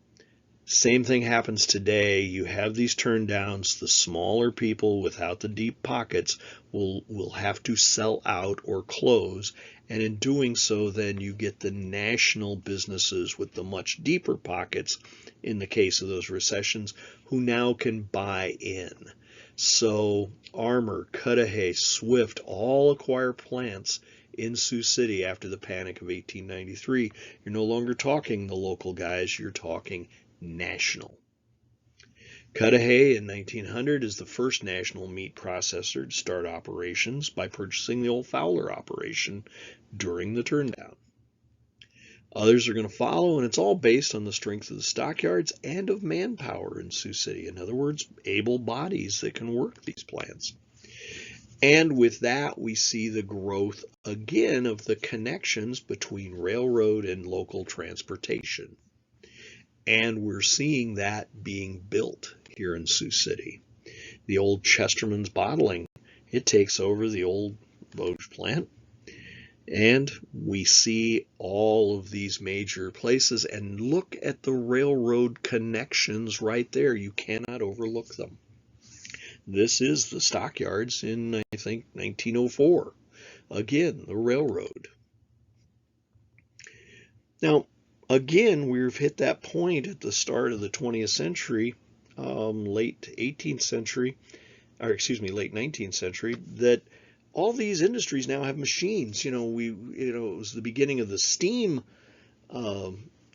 [SPEAKER 1] same thing happens today. You have these turn downs. The smaller people without the deep pockets will have to sell out or close. And in doing so, then you get the national businesses with the much deeper pockets, in the case of those recessions, who now can buy in. So Armour, Cudahy, Swift all acquire plants in Sioux City after the panic of 1893. You're no longer talking the local guys, you're talking national. Cudahy in 1900 is the first national meat processor to start operations by purchasing the old Fowler operation during the turndown. Others are going to follow, and it's all based on the strength of the stockyards and of manpower in Sioux City. In other words, able bodies that can work these plants. And with that, we see the growth again of the connections between railroad and local transportation. And we're seeing that being built here in Sioux City. The old Chesterman's Bottling, it takes over the old Vosges plant. And we see all of these major places, and look at the railroad connections right there. You cannot overlook them. This is the stockyards in, I think, 1904. Again, the railroad. Now, again, we've hit that point at the start of the 20th century, late 19th century, that all these industries now have machines. It was the beginning of the steam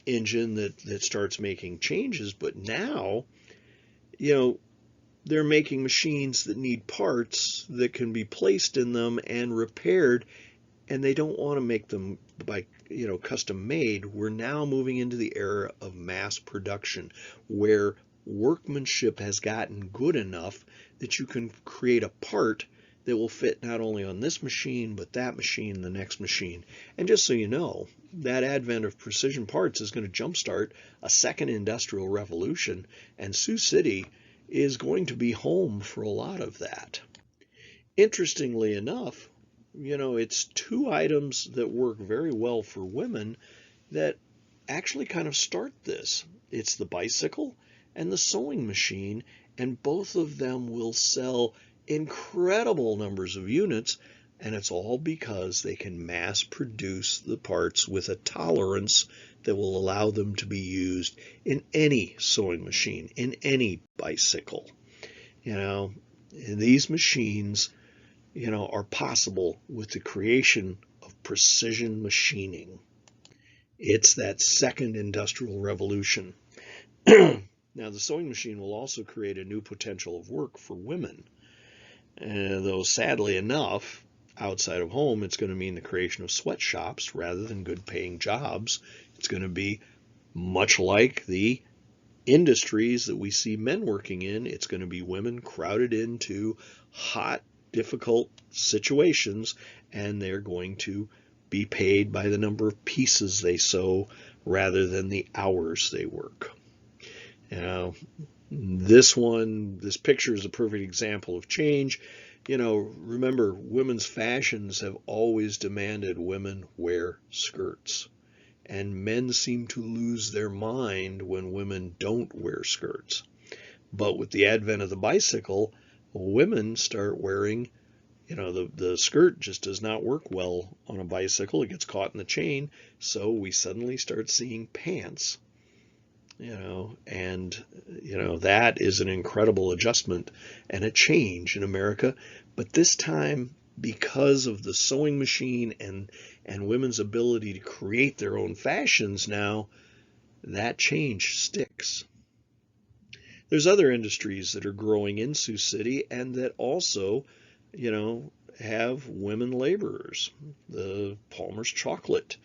[SPEAKER 1] engine that starts making changes, but now, they're making machines that need parts that can be placed in them and repaired, and they don't want to make them by custom made. We're now moving into the era of mass production, where workmanship has gotten good enough that you can create a part that will fit not only on this machine, but that machine, the next machine. And just so you know, that advent of precision parts is going to jumpstart a second industrial revolution, and Sioux City is going to be home for a lot of that. Interestingly enough, it's 2 items that work very well for women that actually kind of start this. It's the bicycle and the sewing machine, and both of them will sell incredible numbers of units, and it's all because they can mass produce the parts with a tolerance that will allow them to be used in any sewing machine, in any bicycle. These machines, are possible with the creation of precision machining. It's that second industrial revolution. Now, the sewing machine will also create a new potential of work for women. Though sadly enough, outside of home, it's going to mean the creation of sweatshops rather than good paying jobs. It's going to be much like the industries that we see men working in, it's going to be women crowded into hot, difficult situations, and they're going to be paid by the number of pieces they sew rather than the hours they work. Now, this picture is a perfect example of change. Remember, women's fashions have always demanded women wear skirts. And men seem to lose their mind when women don't wear skirts. But with the advent of the bicycle, women start wearing, the skirt just does not work well on a bicycle. It gets caught in the chain. So we suddenly start seeing pants, and, that is an incredible adjustment and a change in America. But this time, because of the sewing machine and women's ability to create their own fashions now, that change sticks. There's other industries that are growing in Sioux City and that also, have women laborers. The Palmer's chocolate,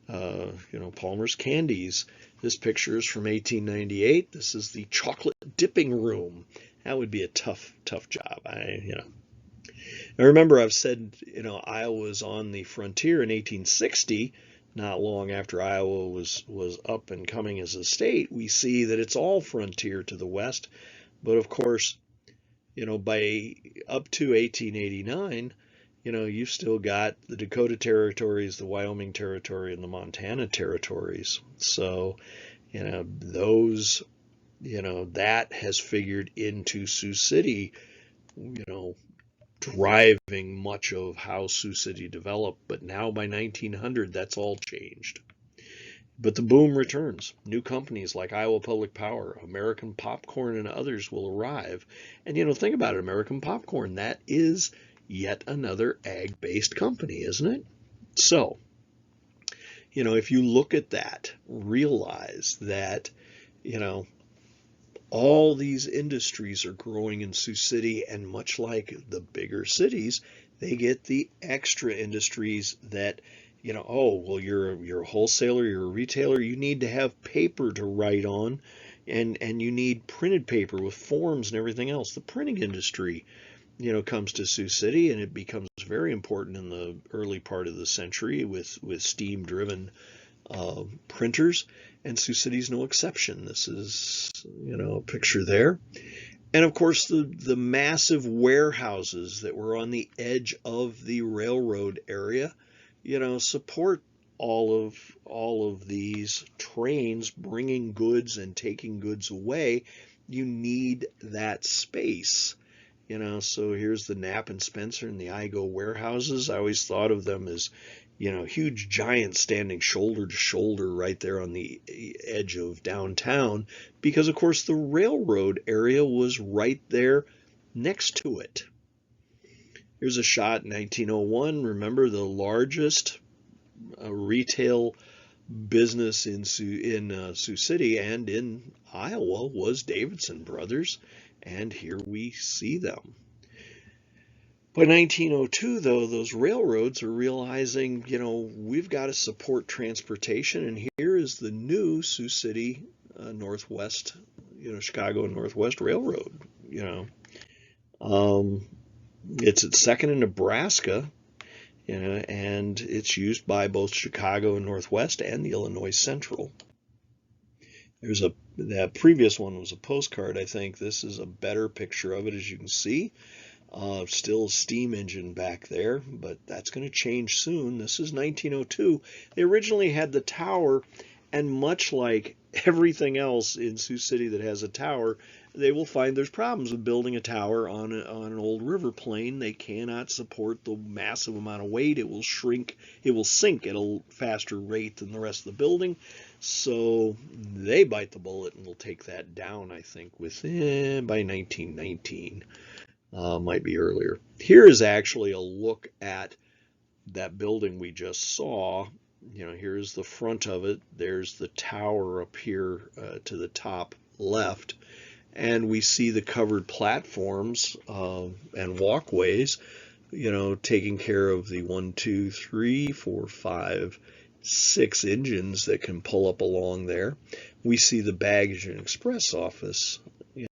[SPEAKER 1] Palmer's candies. This picture is from 1898. This is the chocolate dipping room. That would be a tough job. Now remember, I've said, Iowa was on the frontier in 1860. Not long after Iowa was up and coming as a state. We see that it's all frontier to the west. But of course, by up to 1889, you've still got the Dakota territories, the Wyoming territory, and the Montana territories. So, those, that has figured into Sioux City, driving much of how Sioux City developed. But now by 1900, that's all changed. But the boom returns. New companies like Iowa Public Power, American Popcorn, and others will arrive. And think about it, American Popcorn, that is yet another ag-based company, isn't it? So, if you look at that, realize that, all these industries are growing in Sioux City, and much like the bigger cities, they get the extra industries that, you're a wholesaler, you're a retailer, you need to have paper to write on, and you need printed paper with forms and everything else. The printing industry, comes to Sioux City, and it becomes very important in the early part of the century with steam-driven printers, and Sioux City's no exception. This is, a picture there. And of course, the massive warehouses that were on the edge of the railroad area, support all of these trains bringing goods and taking goods away. You need that space. So here's the Knapp and Spencer and the Igo warehouses. I always thought of them as, huge giants standing shoulder to shoulder right there on the edge of downtown, because of course the railroad area was right there next to it. Here's a shot in 1901. Remember, the largest retail business in Sioux City and in Iowa was Davidson Brothers, and here we see them. By 1902, though, those railroads are realizing, we've got to support transportation, and here is the new Sioux City Northwest, Chicago Northwest Railroad. It's at Second and Nebraska, and it's used by both Chicago and Northwest and the Illinois Central. That previous one was a postcard, I think. This is a better picture of it, as you can see. Still a steam engine back there, but that's going to change soon. This is 1902. They originally had the tower, and much like everything else in Sioux City that has a tower, they will find there's problems with building a tower on an old river plain. They cannot support the massive amount of weight. It will shrink. It will sink at a faster rate than the rest of the building. So they bite the bullet and will take that down, I think, by 1919. Might be earlier. Here is actually a look at that building we just saw. Here's the front of it. There's the tower up here to the top left. And we see the covered platforms and walkways, taking care of the 1, 2, 3, 4, 5, 6 engines that can pull up along there. We see the baggage and express office,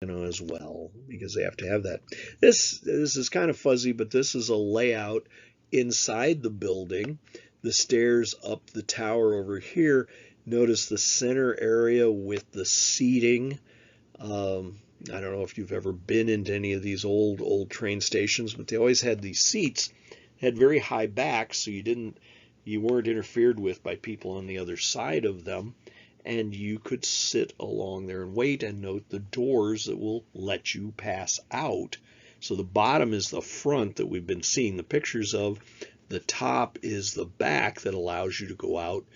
[SPEAKER 1] as well, because they have to have that. This is kind of fuzzy, but this is a layout inside the building. The stairs up the tower over here. Notice the center area with the seating. I don't know if you've ever been into any of these old train stations, but they always had these seats, had very high backs, so you weren't interfered with by people on the other side of them, and you could sit along there and wait and note the doors that will let you pass out. So the bottom is the front that we've been seeing the pictures of. The top is the back that allows you to go out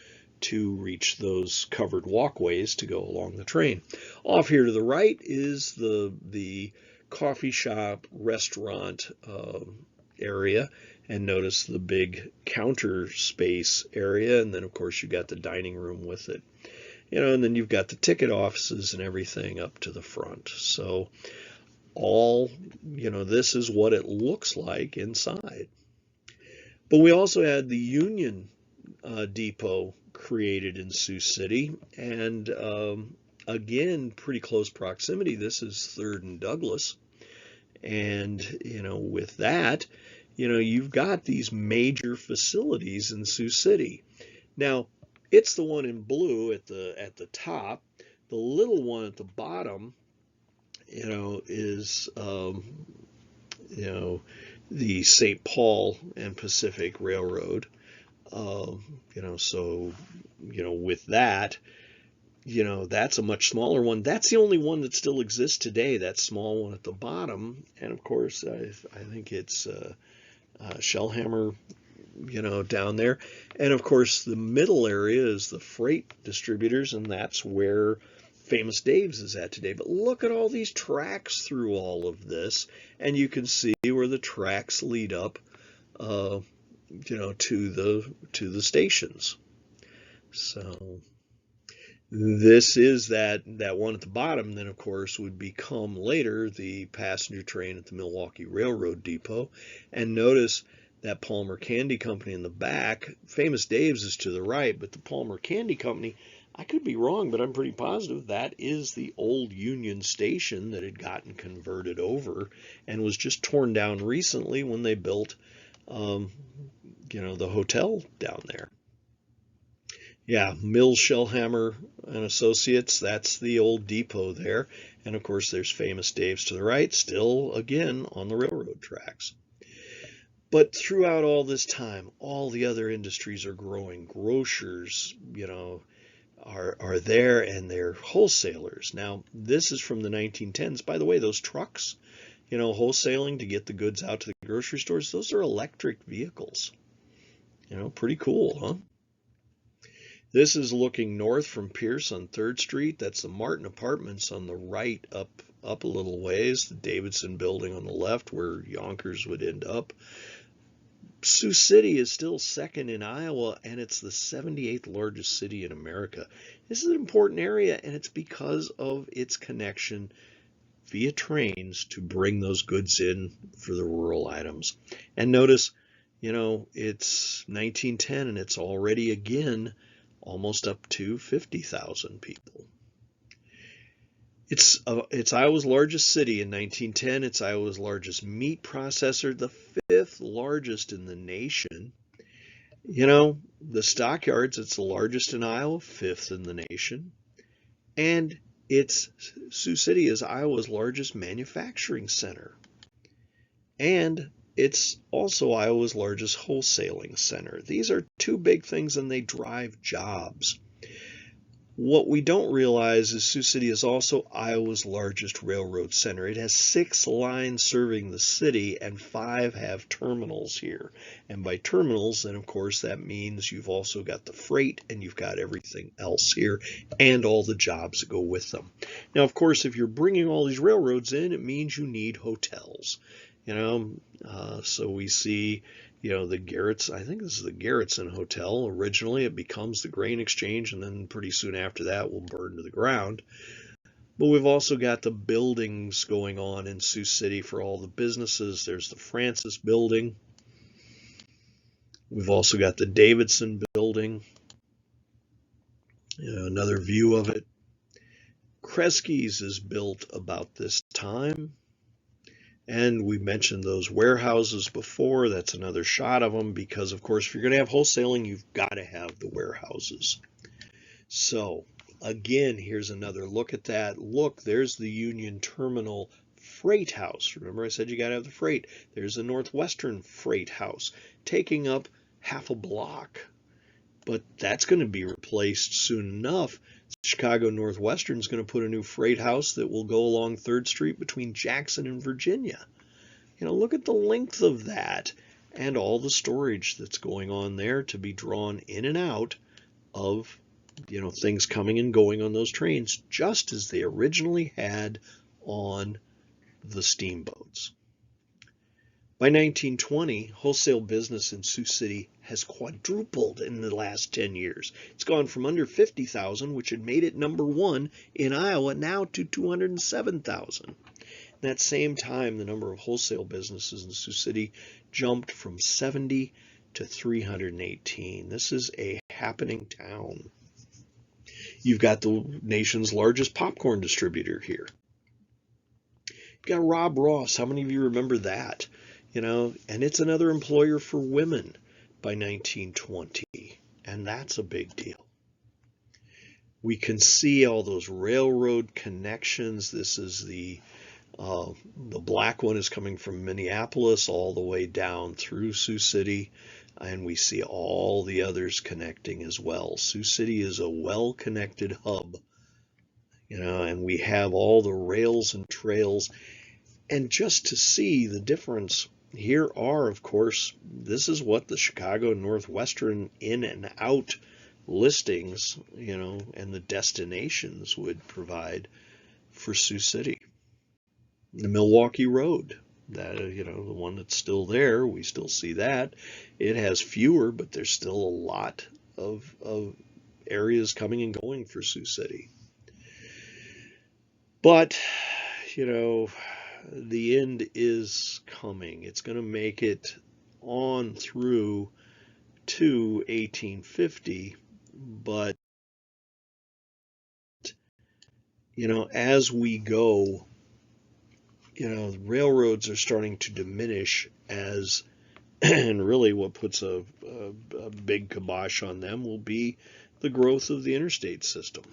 [SPEAKER 1] to reach those covered walkways to go along the train. Off here to the right is the coffee shop restaurant area, and notice the big counter space area, and then of course you got the dining room with it, and then you've got the ticket offices and everything up to the front. So this is what it looks like inside. But we also had the Union Depot created in Sioux City, and again, pretty close proximity. This is 3rd and Douglas, and with that, you've got these major facilities in Sioux City. Now, it's the one in blue at the top. The little one at the bottom, is the St. Paul and Pacific Railroad. So with that, that's a much smaller one. That's the only one that still exists today, that small one at the bottom. And of course, I think it's Shellhammer, down there. And of course, the middle area is the freight distributors, and that's where Famous Dave's is at today. But look at all these tracks through all of this, and you can see where the tracks lead up, to the stations. So this is that one at the bottom. Then of course would become later the passenger train at the Milwaukee Railroad Depot. And notice that Palmer Candy Company in the back. Famous Dave's is to the right, but the Palmer Candy Company, I could be wrong, but I'm pretty positive that is the old Union Station that had gotten converted over and was just torn down recently when they built the hotel down there. Yeah, Mills, Shellhammer and Associates, that's the old depot there. And of course there's Famous Dave's to the right, still again on the railroad tracks. But throughout all this time, all the other industries are growing. Grocers, are there, and they're wholesalers. Now, this is from the 1910s. By the way, those trucks, wholesaling to get the goods out to the grocery stores, those are electric vehicles. Pretty cool, huh? This is looking north from Pierce on 3rd Street. That's the Martin Apartments on the right, up a little ways. The Davidson building on the left, where Yonkers would end up. Sioux City is still second in Iowa, and it's the 78th largest city in America. This is an important area, and it's because of its connection via trains to bring those goods in for the rural items. And notice, it's 1910, and it's already again almost up to 50,000 people. It's Iowa's largest city in 1910. It's Iowa's largest meat processor, the 5th largest in the nation. The stockyards, it's the largest in Iowa, 5th in the nation. And Sioux City is Iowa's largest manufacturing center. And it's also Iowa's largest wholesaling center. These are two big things, and they drive jobs. What we don't realize is Sioux City is also Iowa's largest railroad center. It has 6 lines serving the city, and 5 have terminals here. And by terminals, then of course that means you've also got the freight, and you've got everything else here, and all the jobs that go with them. Now, of course, if you're bringing all these railroads in, it means you need hotels. So we see, the Garrett's, I think this is the Garrettson Hotel. Originally, it becomes the Grain Exchange, and then pretty soon after that will burn to the ground. But we've also got the buildings going on in Sioux City for all the businesses. There's the Francis Building. We've also got the Davidson Building. Another view of it. Kresge's is built about this time. And we mentioned those warehouses before. That's another shot of them because, of course, if you're going to have wholesaling, you've got to have the warehouses. So, again, here's another look at that. Look, there's the Union Terminal Freight House. Remember I said you got to have the freight. There's the Northwestern Freight House taking up half a block. But that's going to be replaced soon enough. Chicago Northwestern is going to put a new freight house that will go along 3rd Street between Jackson and Virginia. Look at the length of that and all the storage that's going on there to be drawn in and out of, things coming and going on those trains, just as they originally had on the steamboats. By 1920, wholesale business in Sioux City has quadrupled in the last 10 years. It's gone from under 50,000, which had made it number 1 in Iowa, now to 207,000. That same time, the number of wholesale businesses in Sioux City jumped from 70 to 318. This is a happening town. You've got the nation's largest popcorn distributor here. You've got Rob Ross. How many of you remember that? And it's another employer for women by 1920, and that's a big deal. We can see all those railroad connections. This is the black one is coming from Minneapolis all the way down through Sioux City, and we see all the others connecting as well. Sioux City is a well-connected hub, and we have all the rails and trails. And just to see the difference, here are, of course, this is what the Chicago Northwestern in and out listings, and the destinations would provide for Sioux City. The Milwaukee Road, that, the one that's still there, we still see that. It has fewer, but there's still a lot of areas coming and going for Sioux City. But, the end is coming. It's going to make it on through to 1850, but as we go, railroads are starting to diminish and really what puts a big kibosh on them will be the growth of the interstate system.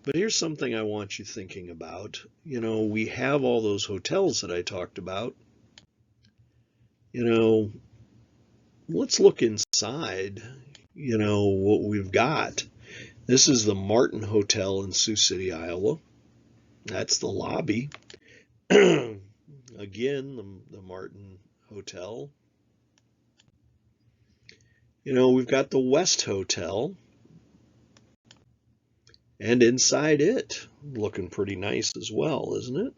[SPEAKER 1] But here's something I want you thinking about. We have all those hotels that I talked about. Let's look inside, what we've got. This is the Martin Hotel in Sioux City, Iowa. That's the lobby. Again, the Martin Hotel. We've got the West Hotel. And inside it, looking pretty nice as well, isn't it?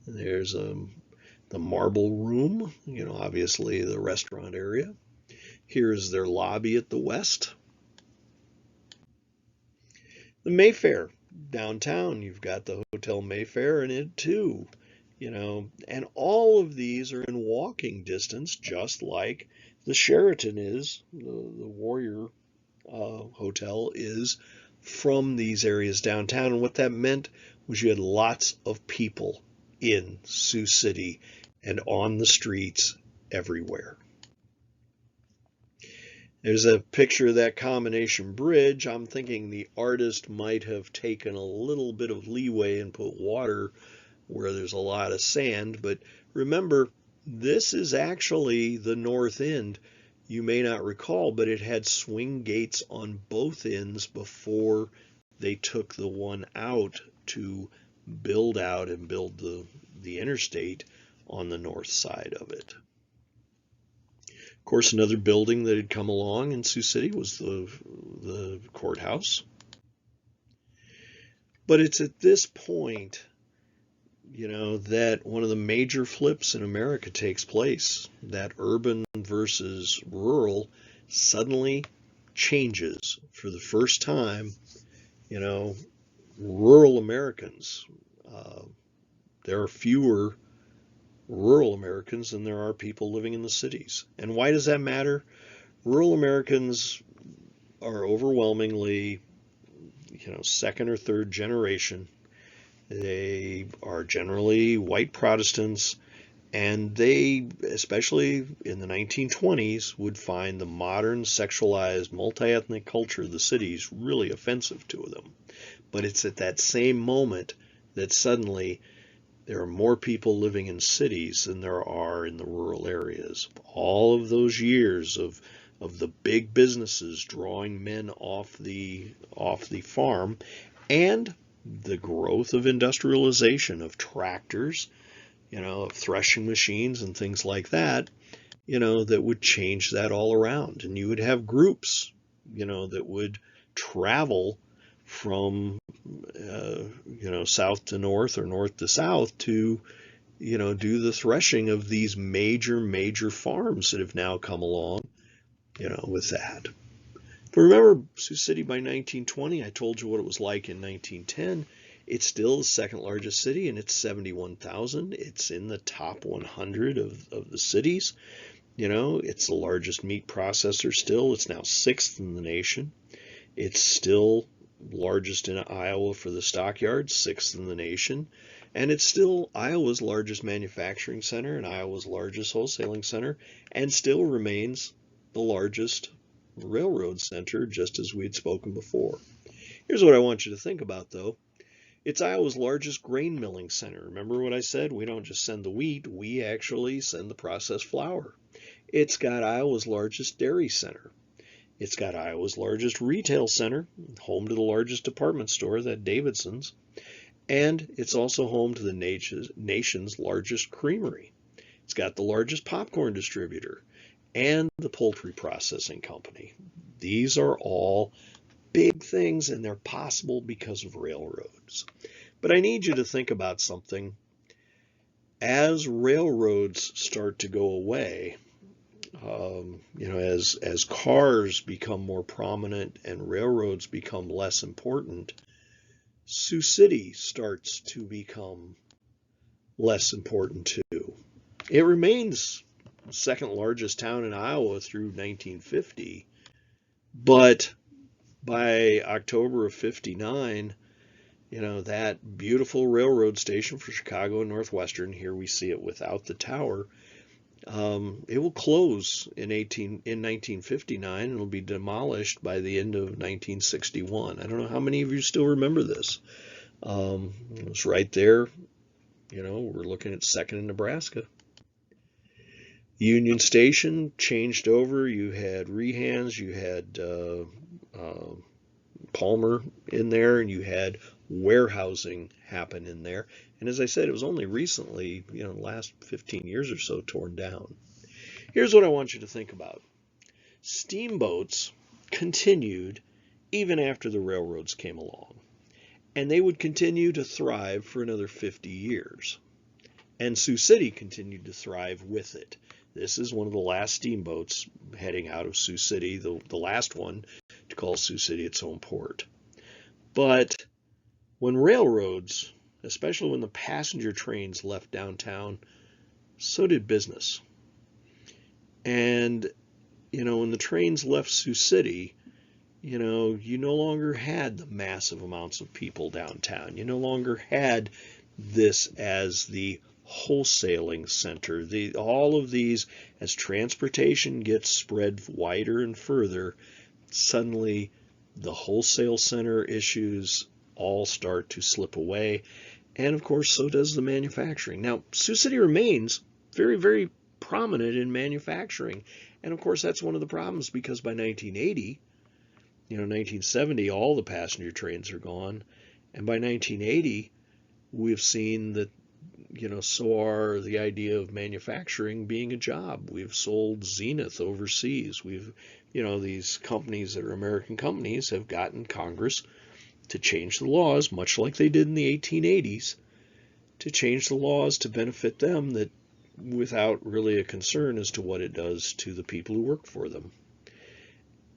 [SPEAKER 1] There's the Marble Room, obviously the restaurant area. Here's their lobby at the West. The Mayfair, downtown, you've got the Hotel Mayfair in it too. And all of these are in walking distance, just like the Sheraton is, the Warrior Hotel is from these areas downtown. And what that meant was you had lots of people in Sioux City and on the streets everywhere. There's a picture of that combination bridge. I'm thinking the artist might have taken a little bit of leeway and put water where there's a lot of sand. But remember, this is actually the north end. You may not recall, but it had swing gates on both ends before they took the one out to build out and build the interstate on the north side of it. Of course, another building that had come along in Sioux City was the courthouse. But it's at this point, that one of the major flips in America takes place. That urban versus rural suddenly changes for the first time. Rural Americans, there are fewer rural Americans than there are people living in the cities. And why does that matter? Rural Americans are overwhelmingly, second or third generation. They are generally white Protestants, and they, especially in the 1920s, would find the modern sexualized multi-ethnic culture of the cities really offensive to them. But it's at that same moment that suddenly there are more people living in cities than there are in the rural areas. All of those years of the big businesses drawing men off the farm, and the growth of industrialization, of tractors, of threshing machines and things like that, that would change that all around. And you would have groups, that would travel from, south to north or north to south to, do the threshing of these major farms that have now come along, with that. But remember, Sioux City by 1920, I told you what it was like in 1910. It's still the second largest city, and it's 71,000. It's in the top 100 of the cities. It's the largest meat processor still. It's now sixth in the nation. It's still largest in Iowa for the stockyards, sixth in the nation. And it's still Iowa's largest manufacturing center and Iowa's largest wholesaling center, and still remains the largest railroad center, just as we had spoken before. Here's what I want you to think about, though. It's Iowa's largest grain milling center. Remember what I said? We don't just send the wheat, we actually send the processed flour. It's got Iowa's largest dairy center. It's got Iowa's largest retail center, home to the largest department store, that Davidson's. And it's also home to the nation's largest creamery. It's got the largest popcorn distributor and the poultry processing company. These are all big things, and they're possible because of railroads. But I need you to think about something. As railroads start to go away, as cars become more prominent and railroads become less important, Sioux City starts to become less important too. It remains the second largest town in Iowa through 1950, but by October of 59, that beautiful railroad station for Chicago and Northwestern, here we see it without the tower, it will close in 1959, and it'll be demolished by the end of 1961. I don't know how many of you still remember this. It was right there. We're looking at second in Nebraska. Union Station changed over. You had Rehans, you had Palmer in there, and you had warehousing happen in there. And as I said, it was only recently, the last 15 years or so, torn down. Here's what I want you to think about. Steamboats continued even after the railroads came along, and they would continue to thrive for another 50 years. And Sioux City continued to thrive with it. This is one of the last steamboats heading out of Sioux City, the last one to call Sioux City its own port. But when railroads, especially when the passenger trains left downtown, so did business. And, when the trains left Sioux City, you no longer had the massive amounts of people downtown. You no longer had this as the wholesaling center. All of these, as transportation gets spread wider and further, suddenly the wholesale center issues all start to slip away. And of course, so does the manufacturing. Now, Sioux City remains very, very prominent in manufacturing. And of course, that's one of the problems, because by 1980, 1970, all the passenger trains are gone. And by 1980, we've seen that, so are the idea of manufacturing being a job. We've sold Zenith overseas. These companies that are American companies have gotten Congress to change the laws, much like they did in the 1880s, to change the laws to benefit them, that without really a concern as to what it does to the people who work for them.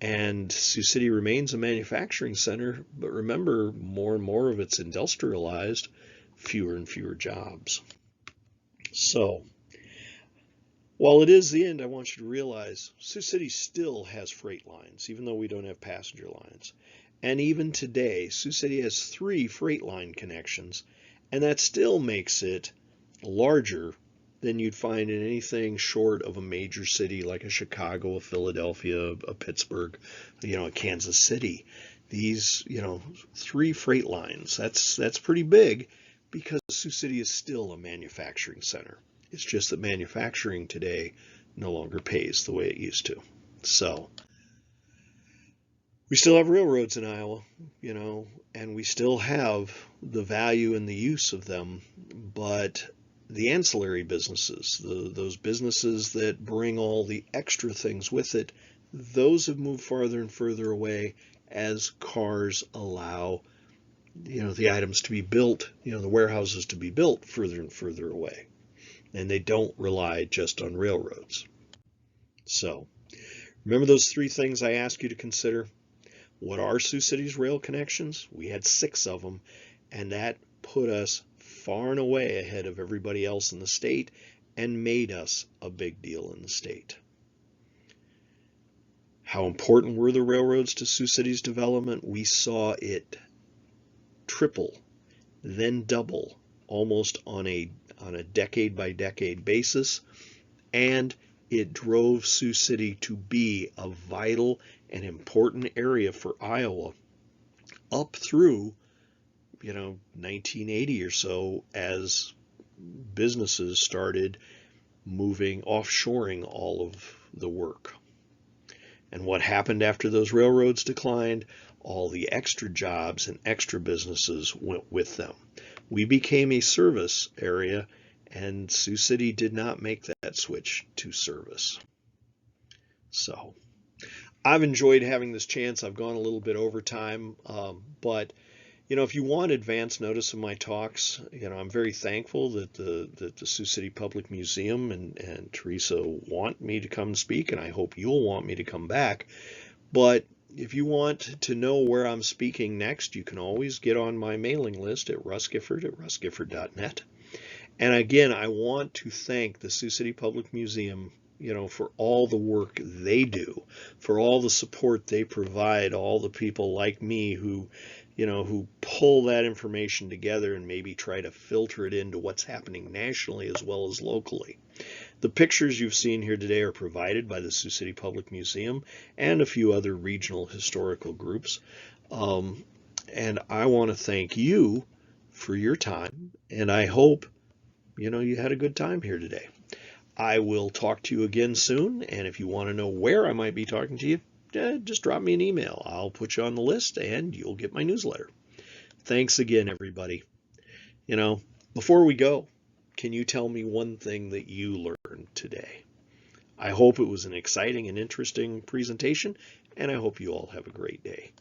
[SPEAKER 1] And Sioux City remains a manufacturing center, but remember, more and more of it's industrialized, fewer and fewer jobs. So, While it is the end, I want you to realize Sioux City still has freight lines, even though we don't have passenger lines. And even today, Sioux City has 3 freight line connections, and that still makes it larger than you'd find in anything short of a major city like a Chicago, a Philadelphia, a Pittsburgh, a Kansas City. These, 3 freight lines, that's pretty big because Sioux City is still a manufacturing center. It's just that manufacturing today no longer pays the way it used to. So we still have railroads in Iowa, and we still have the value and the use of them, but the ancillary businesses, those businesses that bring all the extra things with it, those have moved farther and further away as cars allow, the items to be built, the warehouses to be built further and further away. And they don't rely just on railroads. So, remember those 3 things I asked you to consider? What are Sioux City's rail connections? We had 6 of them, and that put us far and away ahead of everybody else in the state and made us a big deal in the state. How important were the railroads to Sioux City's development? We saw it triple, then double, almost on a decade by decade basis, and it drove Sioux City to be a vital and important area for Iowa up through 1980 or so, as businesses started moving offshoring all of the work. And what happened after those railroads declined? All the extra jobs and extra businesses went with them. We became a service area, and Sioux City did not make that switch to service. So I've enjoyed having this chance. I've gone a little bit over time, but if you want advance notice of my talks, I'm very thankful that the Sioux City Public Museum and Teresa want me to come speak, and I hope you'll want me to come back. But if you want to know where I'm speaking next, you can always get on my mailing list at Russ Gifford at russgifford.net. And again, I want to thank the Sioux City Public Museum, for all the work they do, for all the support they provide, all the people like me who pull that information together and maybe try to filter it into what's happening nationally as well as locally. The pictures you've seen here today are provided by the Sioux City Public Museum and a few other regional historical groups. And I want to thank you for your time, and I hope, you had a good time here today. I will talk to you again soon, and if you want to know where I might be talking to you, just drop me an email. I'll put you on the list, and you'll get my newsletter. Thanks again, everybody. Before we go, can you tell me one thing that you learned today? I hope it was an exciting and interesting presentation, and I hope you all have a great day.